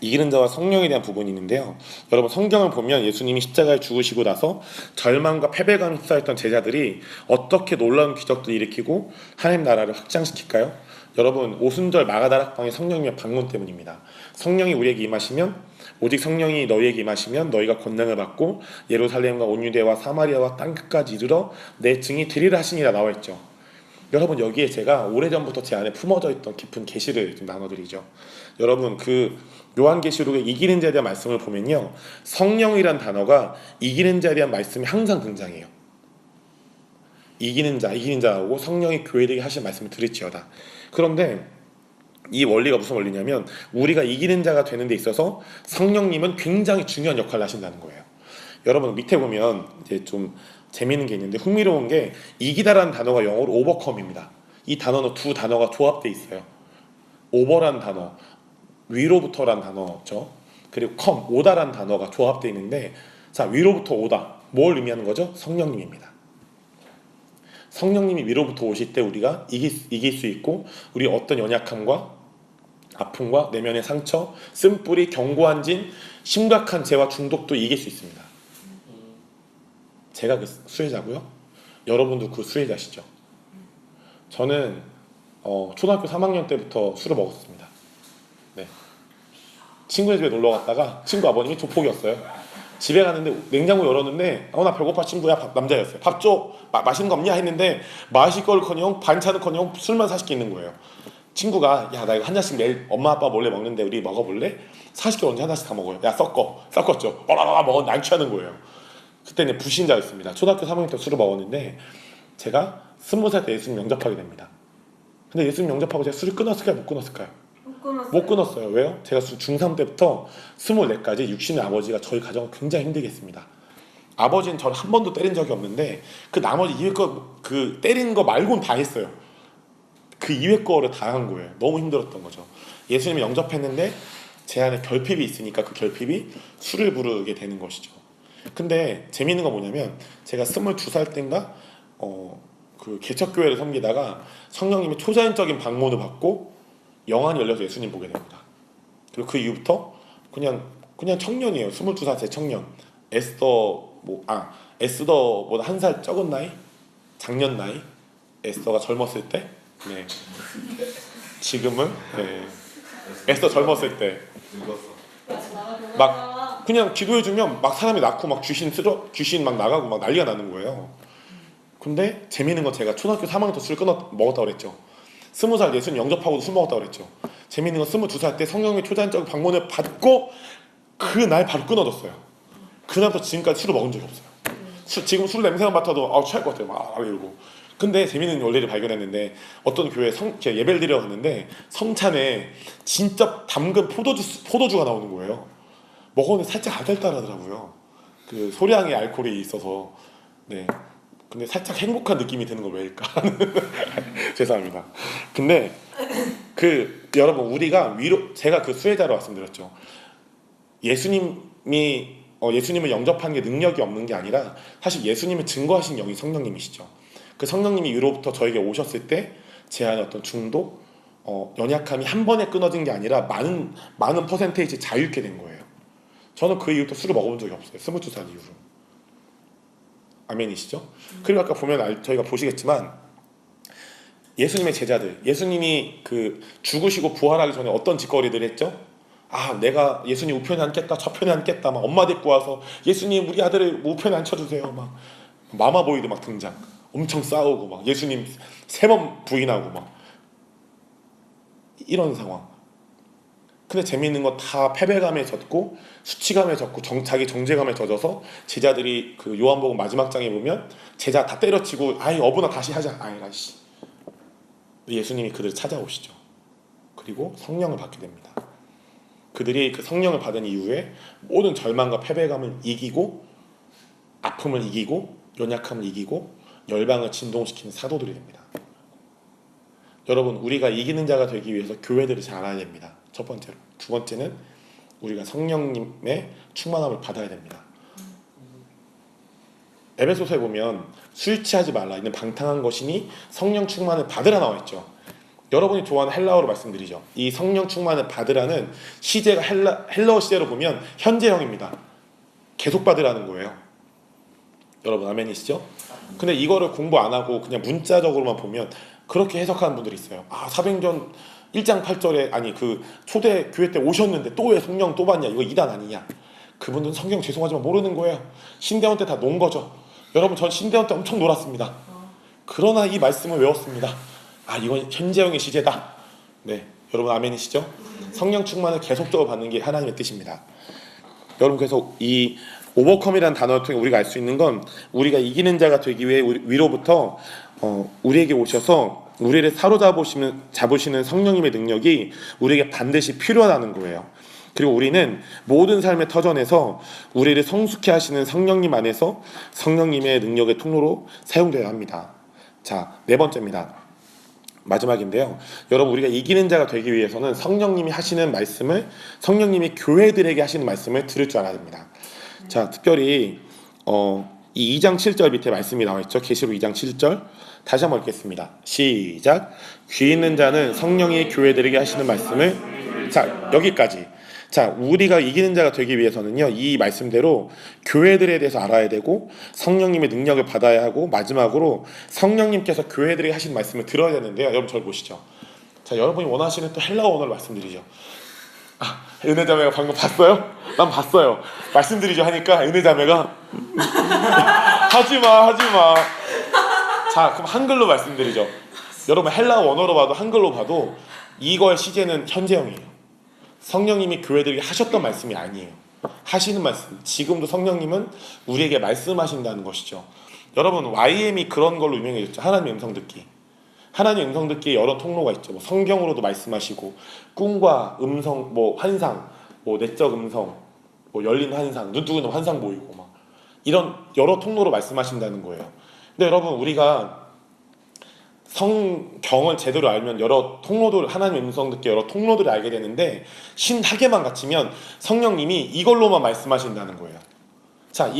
이기는 자와 성령에 대한 부분이 있는데요. 여러분 성경을 보면 예수님이 십자가에 죽으시고 나서 절망과 패배감에 휩싸였던 제자들이 어떻게 놀라운 기적들을 일으키고 하나님 나라를 확장시킬까요? 여러분 오순절 마가다락방의 성령님의 방문 때문입니다. 성령이 우리에게 임하시면 오직 성령이 너희에게 임하시면 너희가 권능을 받고 예루살렘과 온 유대와 사마리아와 땅끝까지 이르러 내 증이 되리라 하시니라 나와 있죠. 여러분 여기에 제가 오래전부터 제 안에 품어져 있던 깊은 계시를 좀 나눠드리죠. 여러분 그 요한계시록의 이기는 자에 대한 말씀을 보면요, 성령이란 단어가 이기는 자에 대한 말씀이 항상 등장해요. 이기는 자하고 성령이 교회에게 하신 말씀을 들을지어다. 그런데 이 원리가 무슨 원리냐면 우리가 이기는 자가 되는 데 있어서 성령님은 굉장히 중요한 역할을 하신다는 거예요. 여러분 밑에 보면 이제 좀 재미있는 게 있는데 흥미로운 게 이기다라는 단어가 영어로 오버컴입니다. 이 단어는 두 단어가 조합되어 있어요. 오버란 단어, 위로부터란 단어죠. 그리고 오다란 단어가 조합되어 있는데 자 위로부터 오다 뭘 의미하는 거죠? 성령님입니다. 성령님이 위로부터 오실 때 우리가 이길 수 있고 우리 어떤 연약함과 아픔과 내면의 상처, 쓴뿌리, 견고한 진, 심각한 죄와 중독도 이길 수 있습니다. 제가 그 수혜자고요. 여러분도 그 수혜자시죠. 저는 초등학교 3학년 때부터 술을 먹었습니다. 네. 친구네 집에 놀러 갔다가 친구 아버님이 조폭이었어요. 집에 갔는데 냉장고 열었는데 나 배고파 친구야. 남자였어요. 밥 줘. 맛있는 거 없냐 했는데 마실 거를커녕 반찬은커녕 술만 사시게 있는 거예요. 친구가 야 나 이거 한 잔씩 매일 엄마 아빠 몰래 먹는데 우리 먹어볼래? 40개 언제 하나씩 다 먹어요. 야 섞었죠. 먹었는데 안 취하는 거예요. 그때는 불신자였습니다. 초등학교 3학년 때 술을 먹었는데 제가 20살 때 예수님 영접하게 됩니다. 근데 예수님 영접하고 제가 술을 끊었을까요? 못 끊었을까요? 못 끊었어요. 왜요? 제가 중3 때부터 24까지 육신의 아버지가 저희 가정을 굉장히 힘들게 했습니다. 아버지는 저를 한 번도 때린 적이 없는데 그 나머지 이외 거 그 때리는 거 말고는 다 했어요. 그 이외 거를 다 한 거예요. 너무 힘들었던 거죠. 예수님을 영접했는데 제 안에 결핍이 있으니까 그 결핍이 술을 부르게 되는 것이죠. 근데 재미있는 건 뭐냐면 제가 22살 때인가 그 개척교회를 섬기다가 성령님이 초자연적인 방문을 받고 영안이 열려서 예수님 보게 됩니다. 그리고 그 이후부터 그냥 청년이에요. 22살 제 청년. 에스더보다 한 살 적은 나이, 작년 나이. 에스더가 젊었을 때, 네. 지금은 네. 에스더 젊었을 때 막 그냥 기도해주면 막 사람이 낳고 막 귀신 막 나가고 막 난리가 나는 거예요. 근데 재미있는 건 제가 초등학교 3학년 때 술 먹었다고 그랬죠. 20살 예수님 영접하고도 술 먹었다고 그랬죠. 재미있는 건 22살 때 성령의 초자연적 방문을 받고 그날 바로 끊어졌어요. 그날부터 지금까지 술을 먹은 적이 없어요. 지금 술 냄새만 맡아도 취할 것 같아요. 막 이러고. 근데 재미있는 원리를 발견했는데 어떤 교회에 예배를 드려 갔는데 성찬에 진짜 담근 포도주가 나오는 거예요. 먹었는데 살짝 아달달하더라고요. 그 소량의 알코올이 있어서. 네. 근데 살짝 행복한 느낌이 드는 건 왜일까? 죄송합니다. 근데 그 여러분 우리가 제가 그 수혜자로 말씀드렸죠. 예수님을 영접하는 게 능력이 없는 게 아니라 사실 예수님을 증거하신 영이 성령님이시죠. 그 성령님이 위로부터 저에게 오셨을 때 제 안에 어떤 중독, 연약함이 한 번에 끊어진 게 아니라 많은 퍼센테이지 자유케 된 거예요. 저는 그 이후부터 술을 먹어본 적이 없어요. 22살 이후로. 아멘이시죠? 그리고 아까 보면 저희가 보시겠지만 예수님의 제자들, 예수님이 그 죽으시고 부활하기 전에 어떤 짓거리들을 했죠? 아, 내가 예수님 우편에 앉겠다, 저편에 앉겠다, 막 엄마 데리고 와서 예수님 우리 아들을 우편에 앉혀주세요, 막 마마보이도 막 등장, 엄청 싸우고 막 예수님 3번 부인하고 막 이런 상황. 근데 재미있는 건 다 패배감에 젖고 수치감에 젖고 자기 정죄감에 젖어서 제자들이 그 요한복음 마지막 장에 보면 제자 다 때려치고 아이 어부나 다시 하자, 아이라 씨. 예수님이 그들을 찾아오시죠. 그리고 성령을 받게 됩니다. 그들이 그 성령을 받은 이후에 모든 절망과 패배감을 이기고 아픔을 이기고 연약함을 이기고 열방을 진동시키는 사도들이 됩니다. 여러분 우리가 이기는 자가 되기 위해서 교회들을 잘 알아야 됩니다. 첫 번째로. 두 번째는 우리가 성령님의 충만함을 받아야 됩니다. 에베소서에 보면 술 취하지 말라 이는 방탕한 것이니 성령 충만을 받으라 나와 있죠. 여러분이 좋아하는 헬라어로 말씀드리죠. 이 성령 충만을 받으라는 시제가 헬라어 시제로 보면 현재형입니다. 계속 받으라는 거예요. 여러분 아멘이시죠? 근데 이거를 공부 안 하고 그냥 문자적으로만 보면 그렇게 해석하는 분들이 있어요. 아, 사도행전 1장 8절에 아니 그 초대 교회 때 오셨는데 또 왜 성령 또 받냐, 이거 이단 아니냐. 그분들은 성경 죄송하지만 모르는 거예요. 신대원 때 다 논 거죠. 여러분 전 신대원 때 엄청 놀았습니다. 그러나 이 말씀을 외웠습니다. 아, 이건 현재형의 시제다. 네, 여러분 아멘이시죠? 성령 충만을 계속적으로 받는 게 하나님의 뜻입니다. 여러분 그래서 이 오버컴이라는 단어를 통해 우리가 알 수 있는 건 우리가 이기는 자가 되기 위해 위로부터 우리에게 오셔서 우리를 잡으시는 성령님의 능력이 우리에게 반드시 필요하다는 거예요. 그리고 우리는 모든 삶의 터전에서 우리를 성숙케 하시는 성령님 안에서 성령님의 능력의 통로로 사용되어야 합니다. 자, 4번째입니다. 마지막인데요. 여러분 우리가 이기는 자가 되기 위해서는 성령님이 하시는 말씀을, 성령님이 교회들에게 하시는 말씀을 들을 줄 알아야 됩니다. 자, 특별히 이 2장 7절 밑에 말씀이 나와 있죠. 계시록 2장 7절 다시 한번 읽겠습니다. 시작. 귀 있는 자는 성령이 교회들에게 하시는 말씀을. 자, 여기까지. 자, 우리가 이기는 자가 되기 위해서는요, 이 말씀대로 교회들에 대해서 알아야 되고 성령님의 능력을 받아야 하고 마지막으로 성령님께서 교회들에게 하시는 말씀을 들어야 되는데요. 여러분 저를 보시죠. 자, 여러분이 원하시는 또 헬라어 언어를 말씀드리죠. 아, 은혜자매가 방금 봤어요? 난 봤어요. 말씀드리죠 하니까 은혜자매가 하지마. 자, 그럼 한글로 말씀드리죠. 여러분 헬라어 언어로 봐도 한글로 봐도 이거의 시제는 현재형이에요. 성령님이 교회들에게 하셨던 말씀이 아니에요. 하시는 말씀. 지금도 성령님은 우리에게 말씀하신다는 것이죠. 여러분 YM이 그런 걸로 유명해졌죠. 하나님의 음성 듣기. 하나님의 음성 듣기에 여러 통로가 있죠. 뭐 성경으로도 말씀하시고 꿈과 음성, 뭐 환상, 뭐 내적 음성, 뭐 열린 환상, 눈 뜨고는 환상 보이고 막 이런 여러 통로로 말씀하신다는 거예요. 근데 여러분 우리가 성경을 제대로 알면 여러 통로들, 하나님의 음성 듣기 여러 통로들을 알게 되는데 신학에만 갇히면 성령님이 이걸로만 말씀하신다는 거예요. 자,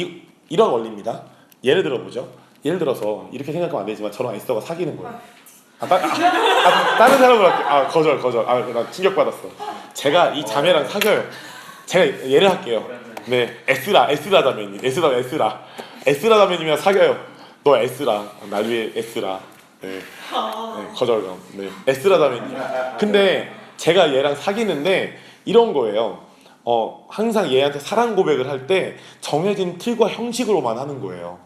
이런 원리입니다. 예를 들어 보죠. 예를 들어서 이렇게 생각하면 안 되지만 저랑 에스더가 사귀는 거예요. 다른 사람으로 할게요. 거절. 나 충격받았어. 제가 이 자매랑 사귀어요. 제가 예를 할게요. 네, 에스라 자매님. 에스라 자매님이랑 사귀어요. 너 에스라, 날 위해 에스라. 네, 거절감. 네, 에스라 자매님. 근데 제가 얘랑 사귀는데 이런 거예요. 항상 얘한테 사랑 고백을 할 때 정해진 틀과 형식으로만 하는 거예요.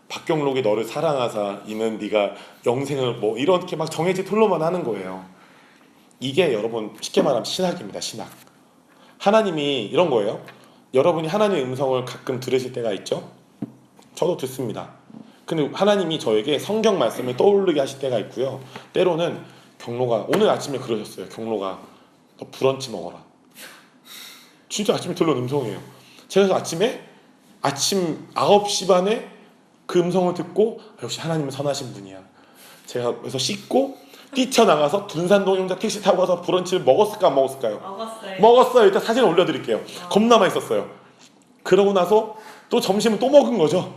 박경록이 너를 사랑하사 이는 네가 영생을 뭐 이렇게 막 정해진 틀로만 하는 거예요. 이게 여러분 쉽게 말하면 신학입니다. 신학. 하나님이 이런 거예요. 여러분이 하나님의 음성을 가끔 들으실 때가 있죠. 저도 듣습니다. 근데 하나님이 저에게 성경 말씀을 떠오르게 하실 때가 있고요. 때로는 경로가 오늘 아침에 그러셨어요. 경로가 너 브런치 먹어라. 진짜 아침에 들려온 음성이에요. 제가 그래서 아침 9시 반에 그 음성을 듣고 역시 하나님은 선하신 분이야. 제가 그래서 씻고 뛰쳐나가서 둔산동 혼자 택시 타고 가서 브런치를 먹었을까 안 먹었을까요? 먹었어요. 먹었어요. 일단 사진을 올려드릴게요. 겁나 맛있었어요. 그러고 나서 또 점심은 또 먹은 거죠.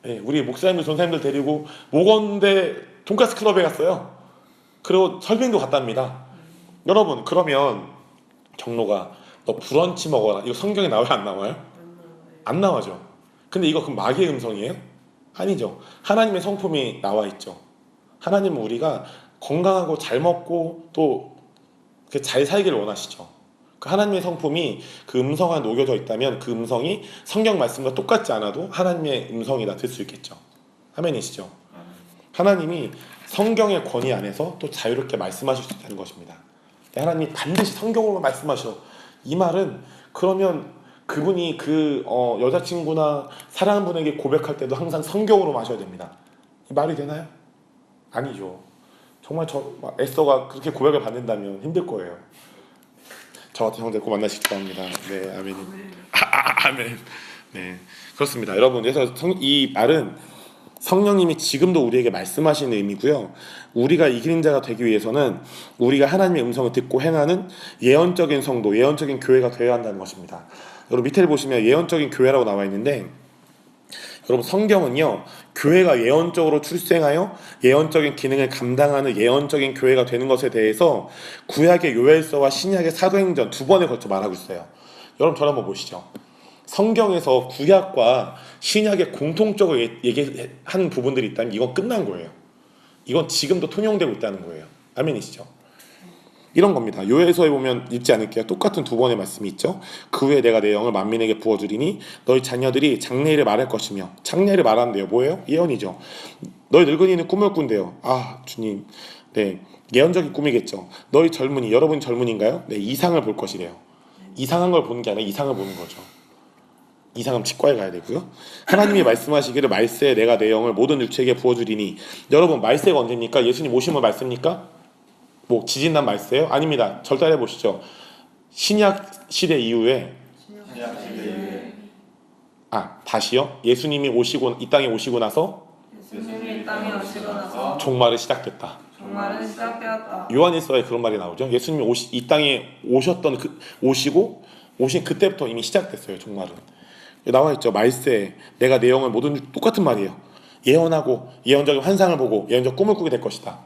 네, 우리 목사님들 전사님들 데리고 모건대 돈가스 클럽에 갔어요. 그리고 설빙도 갔답니다. 여러분 그러면 경로가 너 브런치 먹어라 이거 성경에 나와요 안 나와요? 안 나와죠. 근데 이거 그럼 마귀의 음성이에요? 아니죠. 하나님의 성품이 나와 있죠. 하나님은 우리가 건강하고 잘 먹고 또 잘 살기를 원하시죠. 그 하나님의 성품이 그 음성 안에 녹여져 있다면 그 음성이 성경 말씀과 똑같지 않아도 하나님의 음성이다 들 수 있겠죠. 아멘이시죠. 하나님이 성경의 권위 안에서 또 자유롭게 말씀하실 수 있다는 것입니다. 하나님이 반드시 성경으로 말씀하셔. 이 말은 그러면 그분이 그 여자친구나 사랑하는 분에게 고백할 때도 항상 성경으로 마셔야 됩니다. 이 말이 되나요? 아니죠. 정말 에스더가 그렇게 고백을 받는다면 힘들 거예요. 저 같은 형제 꼭 만나시기 바랍니다. 네, 아멘. 아멘. 네, 그렇습니다. 여러분, 그래서 이 말은 성령님이 지금도 우리에게 말씀하시는 의미고요. 우리가 이기는 자가 되기 위해서는 우리가 하나님의 음성을 듣고 행하는 예언적인 성도, 예언적인 교회가 되어야 한다는 것입니다. 여러분 밑에 보시면 예언적인 교회라고 나와 있는데 여러분 성경은요 교회가 예언적으로 출생하여 예언적인 기능을 감당하는 예언적인 교회가 되는 것에 대해서 구약의 요엘서와 신약의 사도행전 두 번에 걸쳐 말하고 있어요. 여러분 저를 한번 보시죠. 성경에서 구약과 신약의 공통적으로 얘기한 부분들이 있다면 이건 끝난 거예요. 이건 지금도 통용되고 있다는 거예요. 아멘이시죠? 이런 겁니다. 요엘서에 보면 읽지 않을게요. 똑같은 두 번의 말씀이 있죠. 그 후에 내가 내 영을 만민에게 부어주리니 너희 자녀들이 장래일을 말할 것이며 장래일을 말하는데요. 뭐예요? 예언이죠. 너희 늙은이는 꿈을 꾼대요. 아 주님, 네 예언적인 꿈이겠죠. 너희 젊은이, 여러분 젊은인가요? 네 이상을 볼 것이래요. 이상한 걸 보는 게 아니라 이상을 보는 거죠. 이상은 치과에 가야 되고요. 하나님이 말씀하시기를 말세에 내가 내 영을 모든 육체에게 부어주리니 여러분 말세가 언제입니까? 예수님 오심을 말씀입니까? 뭐 지진난 말세요? 아닙니다. 절단해 보시죠. 신약 시대 이후에 다시요? 예수님이 오시고 이 땅에 오시고 나서 예수님이 땅에 오시고 나서 종말이 시작됐다. 종말은 시작되었다. 요한일서에 그런 말이 나오죠. 예수님이 이 땅에 오셨던 오신 그때부터 이미 시작됐어요. 종말은 나와 있죠. 말세 내가 내 영을 모든 똑같은 말이에요. 예언하고 예언적인 환상을 보고 예언적 꿈을 꾸게 될 것이다.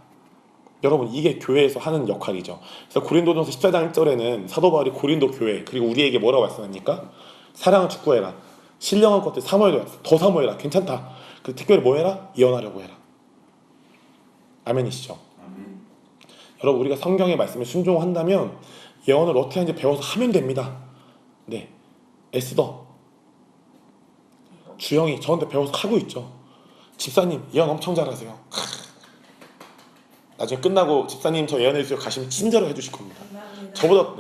여러분 이게 교회에서 하는 역할이죠. 그래서 고린도전서 14장 1절에는 사도 바울이 고린도 교회 그리고 우리에게 뭐라고 말씀합니까? 사랑을 축구해라. 신령한 것들 사모해라. 더 사모해라. 괜찮다. 그 특별히 뭐 해라? 예언하려고 해라. 아멘이시죠? 아멘. 여러분 우리가 성경의 말씀에 순종한다면 예언을 어떻게 하는지 배워서 하면 됩니다. 네, 에스더 주영이 저한테 배워서 하고 있죠. 집사님 예언 엄청 잘하세요. 나중에 끝나고 집사님 저 예언해 주세요 가시면 친절을 해주실 겁니다. 감사합니다. 저보다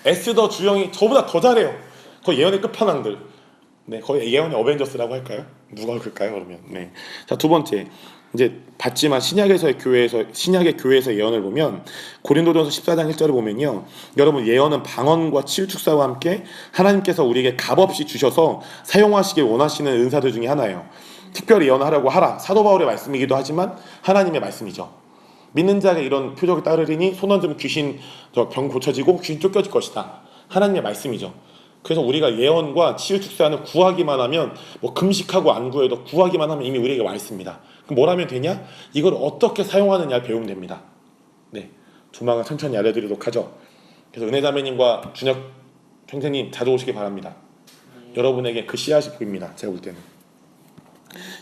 에스더 주영이 저보다 더 잘해요. 거의 예언의 끝판왕들. 네, 거의 예언의 어벤져스라고 할까요? 누가 그럴까요? 그러면 네. 자, 두 번째 이제 봤지만 신약의 교회에서 예언을 보면 고린도전서 14장 1절을 보면요. 여러분 예언은 방언과 치유 축사와 함께 하나님께서 우리에게 값없이 주셔서 사용하시길 원하시는 은사들 중에 하나예요. 특별히 예언하려고 하라. 사도 바울의 말씀이기도 하지만 하나님의 말씀이죠. 믿는 자에게 이런 표적이 따르리니 손 얹으면 귀신 병 고쳐지고 귀신 쫓겨질 것이다. 하나님의 말씀이죠. 그래서 우리가 예언과 치유 축사는 구하기만 하면 뭐 금식하고 안 구해도 구하기만 하면 이미 우리에게 와 있습니다. 그럼 뭘 하면 되냐? 이걸 어떻게 사용하느냐를 배우면 됩니다. 네, 조만간 천천히 알려드리도록 하죠. 그래서 은혜자매님과 준혁 형제님 자주 오시기 바랍니다. 여러분에게 그 씨앗이 보입니다. 제가 볼 때는.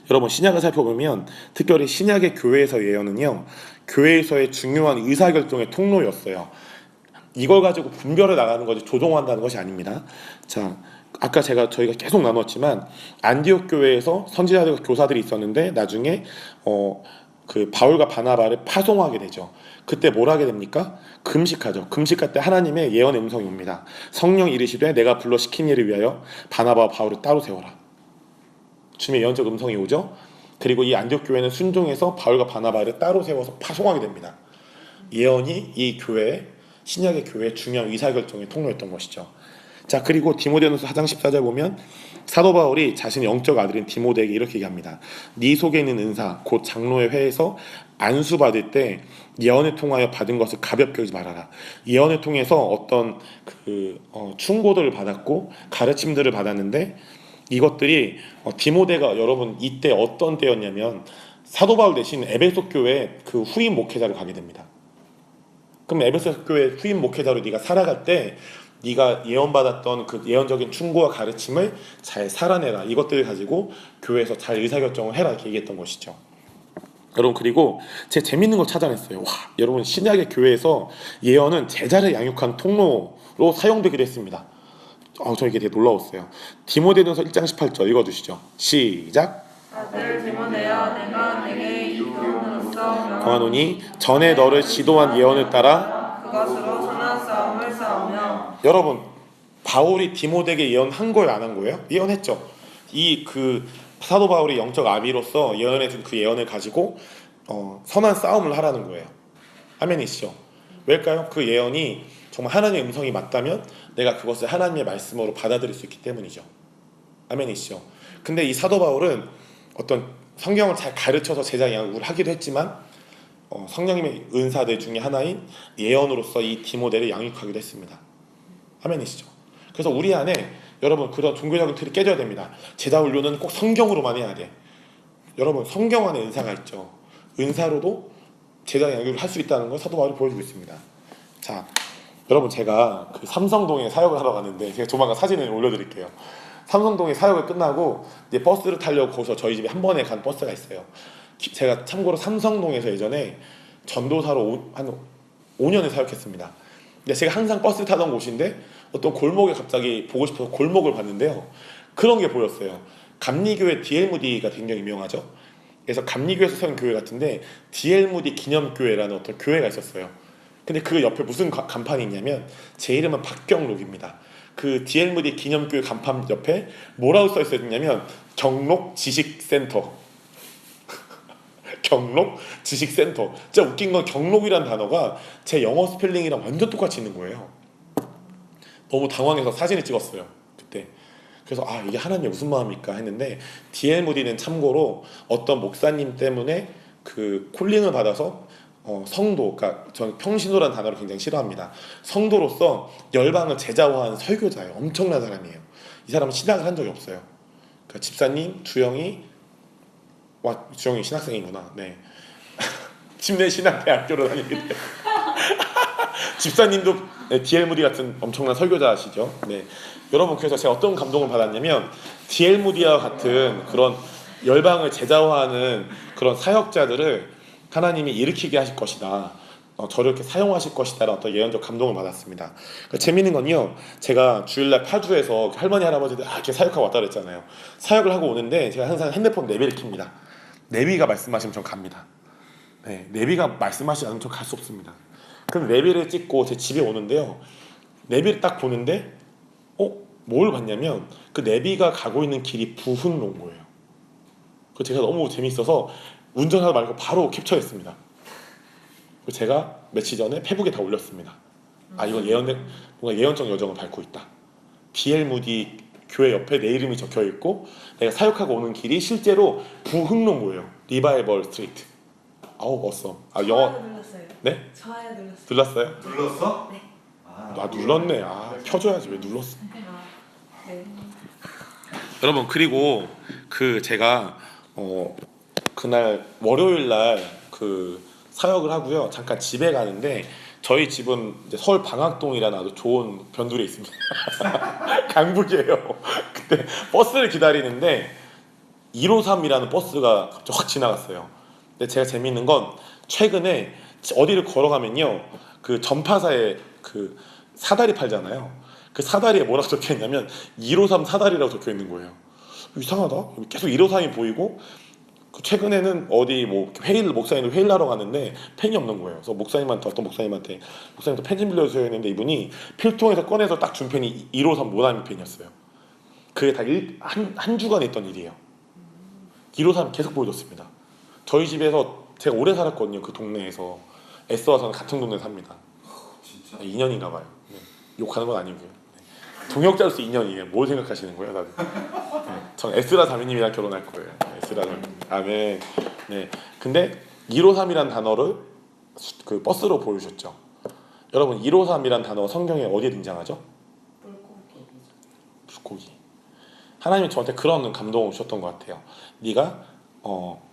여러분 신약을 살펴보면 특별히 신약의 교회에서 예언은요 교회에서의 중요한 의사결정의 통로였어요. 이걸 가지고 분별해 나가는 것이 조종한다는 것이 아닙니다. 자, 아까 저희가 계속 나눴지만 안디옥 교회에서 선지자들과 교사들이 있었는데 나중에 그 바울과 바나바를 파송하게 되죠. 그때 뭘 하게 됩니까? 금식하죠. 금식할 때 하나님의 예언의 음성이 옵니다. 성령 이르시되 내가 불러 시킨 일을 위하여 바나바와 바울을 따로 세워라. 주님의 예언적 음성이 오죠. 그리고 이 안디옥 교회는 순종해서 바울과 바나바를 따로 세워서 파송하게 됩니다. 예언이 이 교회 신약의 교회의 중요한 의사결정의 통로였던 것이죠. 자, 그리고 디모데전서 4장 14절 보면 사도 바울이 자신의 영적 아들인 디모데에게 이렇게 얘기합니다. 네 속에 있는 은사 곧 장로의 회에서 안수 받을 때 예언을 통하여 받은 것을 가볍게 여기지 말아라. 예언을 통해서 어떤 충고들을 받았고 가르침들을 받았는데 이것들이 디모데가 여러분 이때 어떤 때였냐면 사도 바울 대신 에베소 교회 그 후임 목회자로 가게 됩니다. 그럼 에베소 교회 후임 목회자로 네가 살아갈 때 네가 예언받았던 그 예언적인 충고와 가르침을 잘 살아내라. 이것들을 가지고 교회에서 잘 의사결정을 해라 이렇게 얘기했던 것이죠. 여러분, 그리고 제가 재밌는 걸 찾아냈어요. 와, 여러분, 신약의 교회에서 예언은 제자를 양육한 통로로 사용되기도 했습니다. 저 이게 되게 놀라웠어요. 디모데전서 1장 18절 읽어주시죠. 시작. 아들 디모데야 내가 내게 이 교훈으로서 명하노니 전에 너를 지도한 예언을 따라 그것으로 선한 싸움을 싸우며. 여러분, 바울이 디모데에게 예언한 거예요, 안 한 거예요? 예언했죠. 사도 바울이 영적 아비로서 예언해준 그 예언을 가지고 선한 싸움을 하라는 거예요. 아멘이시죠? 왜일까요? 그 예언이 정말 하나님의 음성이 맞다면 내가 그것을 하나님의 말씀으로 받아들일 수 있기 때문이죠. 아멘이시죠? 근데 이 사도 바울은 어떤 성경을 잘 가르쳐서 제자 양육을 하기도 했지만 성령님의 은사들 중에 하나인 예언으로서 이 디모데를 양육하기도 했습니다. 아멘이시죠? 그래서 우리 안에 여러분 그런 종교적인 틀이 깨져야 됩니다. 제자 훈련은 꼭 성경으로만 해야 돼. 여러분, 성경 안에 은사가 있죠. 은사로도 제자 양육을 할 수 있다는 걸 사도 바울이 보여주고 있습니다. 자, 여러분, 제가 그 삼성동에 사역을 하러 갔는데 제가 조만간 사진을 올려드릴게요. 삼성동에 사역을 끝나고 이제 버스를 타려고 거기서 저희 집에 한 번에 간 버스가 있어요. 제가 참고로 삼성동에서 예전에 전도사로 한 5년을 사역했습니다. 근데 제가 항상 버스 타던 곳인데 어떤 골목에 갑자기 보고 싶어서 골목을 봤는데요. 그런 게 보였어요. 감리교회 D.L. 무디가 굉장히 유명하죠. 그래서 감리교회에서 세운 교회 같은데 D.L. 무디 기념교회라는 어떤 교회가 있었어요. 근데 그 옆에 무슨 간판이 있냐면 제 이름은 박경록입니다. 그 D.L. 무디 기념교회 간판 옆에 뭐라고 써 있었냐면 경록 지식센터. 경록 지식센터. 진짜 웃긴 건 경록이라는 단어가 제 영어 스펠링이랑 완전 똑같이 있는 거예요. 너무 당황해서 사진을 찍었어요 그때. 그래서 이게 하나님의 무슨 마음일까 했는데 D.L. 무디는 참고로 어떤 목사님 때문에 그 콜링을 받아서 성도, 그러니까 저는 평신도라는 단어를 굉장히 싫어합니다. 성도로서 열방을 제자화한 설교자예요. 엄청난 사람이에요. 이 사람은 신학을 한 적이 없어요. 그러니까 집사님 주영이 신학생이구나. 네. 침례신학대학교로 다니게 돼요. 집사님도 D.L. 무디 같은 엄청난 설교자시죠. 네. 여러분, 그래서 제가 어떤 감동을 받았냐면 D.L. 무디와 같은 그런 열방을 제자화하는 그런 사역자들을 하나님이 일으키게 하실 것이다. 저를 이렇게 사용하실 것이다라는 어떤 예언적 감동을 받았습니다. 그러니까 재밌는 건요, 제가 주일날 파주에서 할머니 할아버지들 이렇게 사역하고 왔다 그랬잖아요. 사역을 하고 오는데 제가 항상 핸드폰 내비를 킵니다. 내비가 말씀하시면 전 갑니다. 네, 내비가 말씀하시지 않으면 전 갈 수 없습니다. 그럼 내비를 찍고 제 집에 오는데요, 내비를 딱 보는데 뭘 봤냐면 그 내비가 가고 있는 길이 부흥로인 거예요. 그 제가 너무 재밌어서 운전하다 말고 바로 캡처했습니다. 제가 며칠 전에 페북에 다 올렸습니다. 이건 뭔가 예언적 여정을 밟고 있다. D.L. 무디 교회 옆에 내 이름이 적혀 있고 내가 사역하고 오는 길이 실제로 부흥로고예요. 리바이벌 스트리트. 어썸. 영어 눌렀어요. 네? 좋아요 눌렀어요. 눌렀어요? 눌렀어? 네. 눌렀네. 켜줘야지. 왜 눌렀어? 네. 여러분, 그리고 제가 그날 월요일 날 사역을 하고요. 잠깐 집에 가는데 저희 집은 이제 서울 방학동이라는 아주 좋은 변두리에 있습니다. 강북이에요. 그때 버스를 기다리는데 153이라는 버스가 갑자기 확 지나갔어요. 근데 제가 재미있는 건 최근에 어디를 걸어가면요, 그 전파사에 그 사다리 팔잖아요. 그 사다리에 뭐라고 적혀 있냐면 153 사다리라고 적혀 있는 거예요. 이상하다. 계속 153이 보이고 최근에는 어디 목사님들 회의를 하러 갔는데 펜이 없는 거예요. 그래서 어떤 목사님한테 목사님도 펜 좀 빌려주세요 했는데 이분이 필통에서 꺼내서 딱 준 펜이 153 모나미 펜이었어요. 그게 다 한 주간 있던 일이에요. 153 계속 보여줬습니다. 저희 집에서 제가 오래 살았거든요. 그 동네에서. 애써와 저는 같은 동네에 삽니다. 진짜? 2년인가 봐요. 네. 욕하는 건 아니고요. 네. 동역자로서 인연이에요. 뭘 생각하시는 거예요, 다들? 네, 전 에스라 자매님이랑 결혼할 거예요. 에스라 자매님. 아멘. 네. 근데 153이란 단어를 그 버스로 보여주셨죠. 여러분 153이란 단어 성경에 어디에 등장하죠? 물고기. 하나님이 저한테 그런 감동을 주셨던 것 같아요. 네가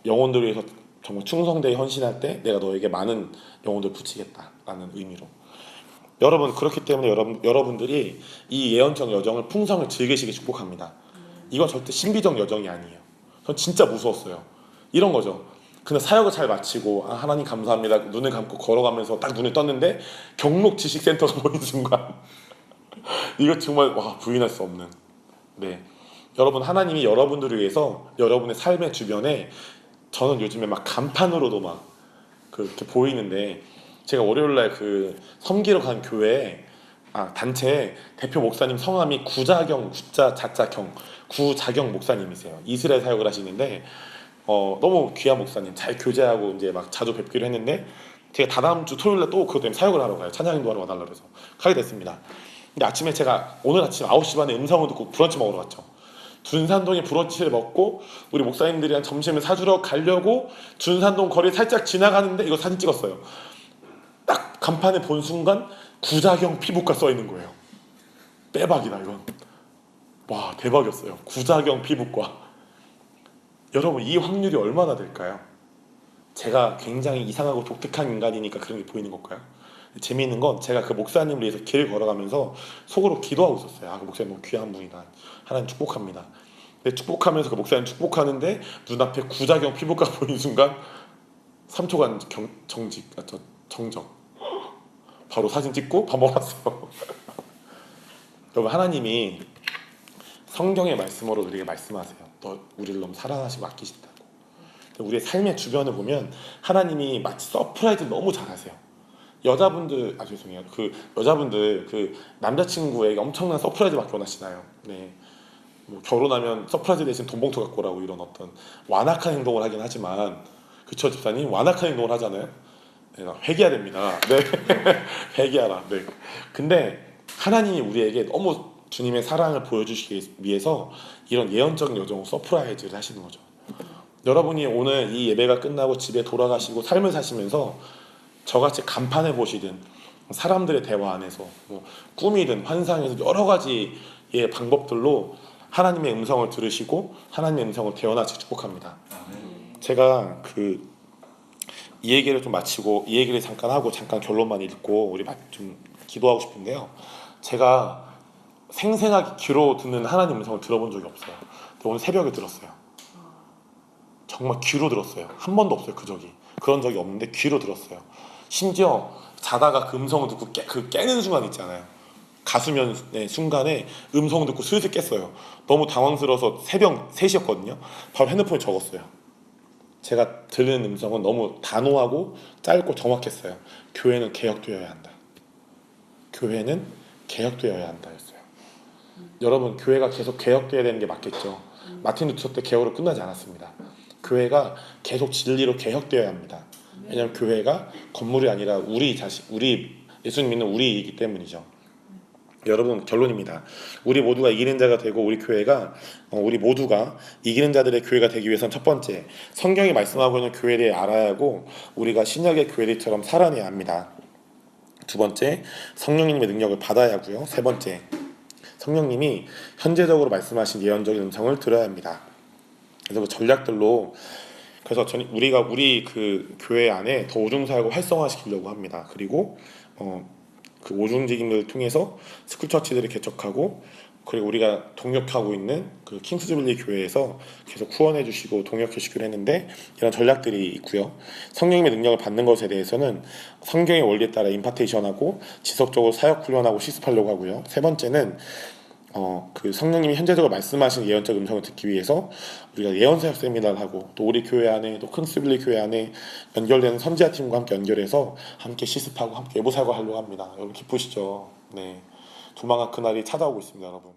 영혼들을 위해서 정말 충성되게 헌신할 때 내가 너에게 많은 영혼들을 붙이겠다라는 의미로. 여러분 그렇기 때문에 여러분들이 이 예언적 여정을 풍성을 즐기시기 축복합니다. 이건 절대 신비적 여정이 아니에요. 전 진짜 무서웠어요. 이런 거죠. 근데 사역을 잘 마치고 하나님 감사합니다. 눈을 감고 걸어가면서 딱 눈을 떴는데 경록 지식센터가 보이는 순간 이거 정말 부인할 수 없는. 네, 여러분 하나님이 여러분들을 위해서 여러분의 삶의 주변에 저는 요즘에 막 간판으로도 막 그렇게 보이는데 제가 월요일날 그 섬기러 간 교회에 단체에 대표 목사님 성함이 구자경 목사님이세요. 이스라엘 사역을 하시는데 너무 귀한 목사님 잘 교제하고 이제 막 자주 뵙기로 했는데 제가 다다음 주 토요일날 또 그것 때문에 사역을 하러 가요. 찬양인도 하러 와달라 그래서 가게 됐습니다. 근데 아침에 제가 오늘 아침 9시 반에 음성을 듣고 브런치 먹으러 갔죠. 둔산동에 브런치를 먹고 우리 목사님들이랑 점심을 사주러 가려고 둔산동 거리 살짝 지나가는데 이거 사진 찍었어요. 딱 간판에 본 순간 구자경 피부과 써 있는 거예요. 빼박이다 이건. 와 대박이었어요. 구자경 피부과. 여러분 이 확률이 얼마나 될까요? 제가 굉장히 이상하고 독특한 인간이니까 그런 게 보이는 걸까요? 재미있는 건 제가 그 목사님을 위해서 길을 걸어가면서 속으로 기도하고 있었어요. 그 목사님 너무 귀한 분이다. 하나님 축복합니다. 근데 축복하면서 그 목사님 축복하는데 눈앞에 구자경 피부과 보이는 순간 3초간 정적. 바로 사진 찍고 밥 먹었어요. 여러분 하나님이 성경의 말씀으로 우리에게 말씀하세요. 너 우리를 너무 사랑하시고 아끼신다고. 우리의 삶의 주변을 보면 하나님이 마치 서프라이즈를 너무 잘하세요. 여자분들 죄송해요. 그 여자분들 그 남자친구에게 엄청난 서프라이즈 받고 원하시나요? 네. 뭐 결혼하면 서프라이즈 대신 돈 봉투 갖고 오라고 이런 어떤 완악한 행동을 하긴 하지만 그쵸 집사님? 완악한 행동을 하잖아요. 네, 회개해야 됩니다. 네. 회개하라. 네. 근데 하나님이 우리에게 너무 주님의 사랑을 보여주시기 위해서 이런 예언적인 여정 서프라이즈를 하시는 거죠. 여러분이 오늘 이 예배가 끝나고 집에 돌아가시고 삶을 사시면서 저같이 간판을 보시든 사람들의 대화 안에서 뭐 꿈이든 환상에서 여러 가지의 방법들로 하나님의 음성을 들으시고 하나님의 음성을 대언하시기 축복합니다. 제가 이 얘기를 좀 마치고 이 얘기를 잠깐 하고 잠깐 결론만 읽고 우리 좀 기도하고 싶은데요. 제가 생생하게 귀로 듣는 하나님 음성을 들어본 적이 없어요. 오늘 새벽에 들었어요. 정말 귀로 들었어요. 한 번도 없어요. 그런 적이 없는데 귀로 들었어요. 심지어 자다가 그 음성을 듣고 깨는 순간 있잖아요. 가수면의 순간에 음성을 듣고 슬슬 깼어요. 너무 당황스러워서 새벽 3시였거든요. 바로 핸드폰에 적었어요. 제가 들리는 음성은 너무 단호하고 짧고 정확했어요. 교회는 개혁되어야 한다. 교회는 개혁되어야 한다 였어요. 여러분 교회가 계속 개혁되어야 되는 게 맞겠죠. 마틴 루터 때 개혁으로 끝나지 않았습니다. 교회가 계속 진리로 개혁되어야 합니다. 왜냐하면 교회가 건물이 아니라 우리 예수님 믿는 우리이기 때문이죠. 여러분 결론입니다. 우리 모두가 이기는 자가 되고 우리 모두가 이기는 자들의 교회가 되기 위해서는 첫 번째, 성경이 말씀하고 있는 교회에 대해 알아야 하고 우리가 신약의 교회들처럼 살아내야 합니다. 두 번째, 성령님의 능력을 받아야 하고요. 세 번째, 성령님이 현재적으로 말씀하신 예언적인 음성을 들어야 합니다. 그래서 그 전략들로 우리가 우리 그 교회 안에 더 오중사역을 활성화시키려고 합니다. 그리고 그 오중직임을 통해서 스쿨처치들을 개척하고 그리고 우리가 동역하고 있는 그 킹스주빌리 교회에서 계속 후원해 주시고 동역해 주시기로 했는데 이런 전략들이 있고요. 성령님의 능력을 받는 것에 대해서는 성경의 원리에 따라 임파테이션하고 지속적으로 사역 훈련하고 실습하려고 하고요. 세 번째는 그 성령님이 현재적으로 말씀하신 예언적 음성을 듣기 위해서 우리가 예언사역 세미나를 하고 또 우리 교회 안에 또 킹스빌리 교회 안에 연결되는 선지자 팀과 함께 연결해서 함께 실습하고 함께 예보사역을 하려고 합니다. 여러분 기쁘시죠? 네, 조만간 그날이 찾아오고 있습니다, 여러분.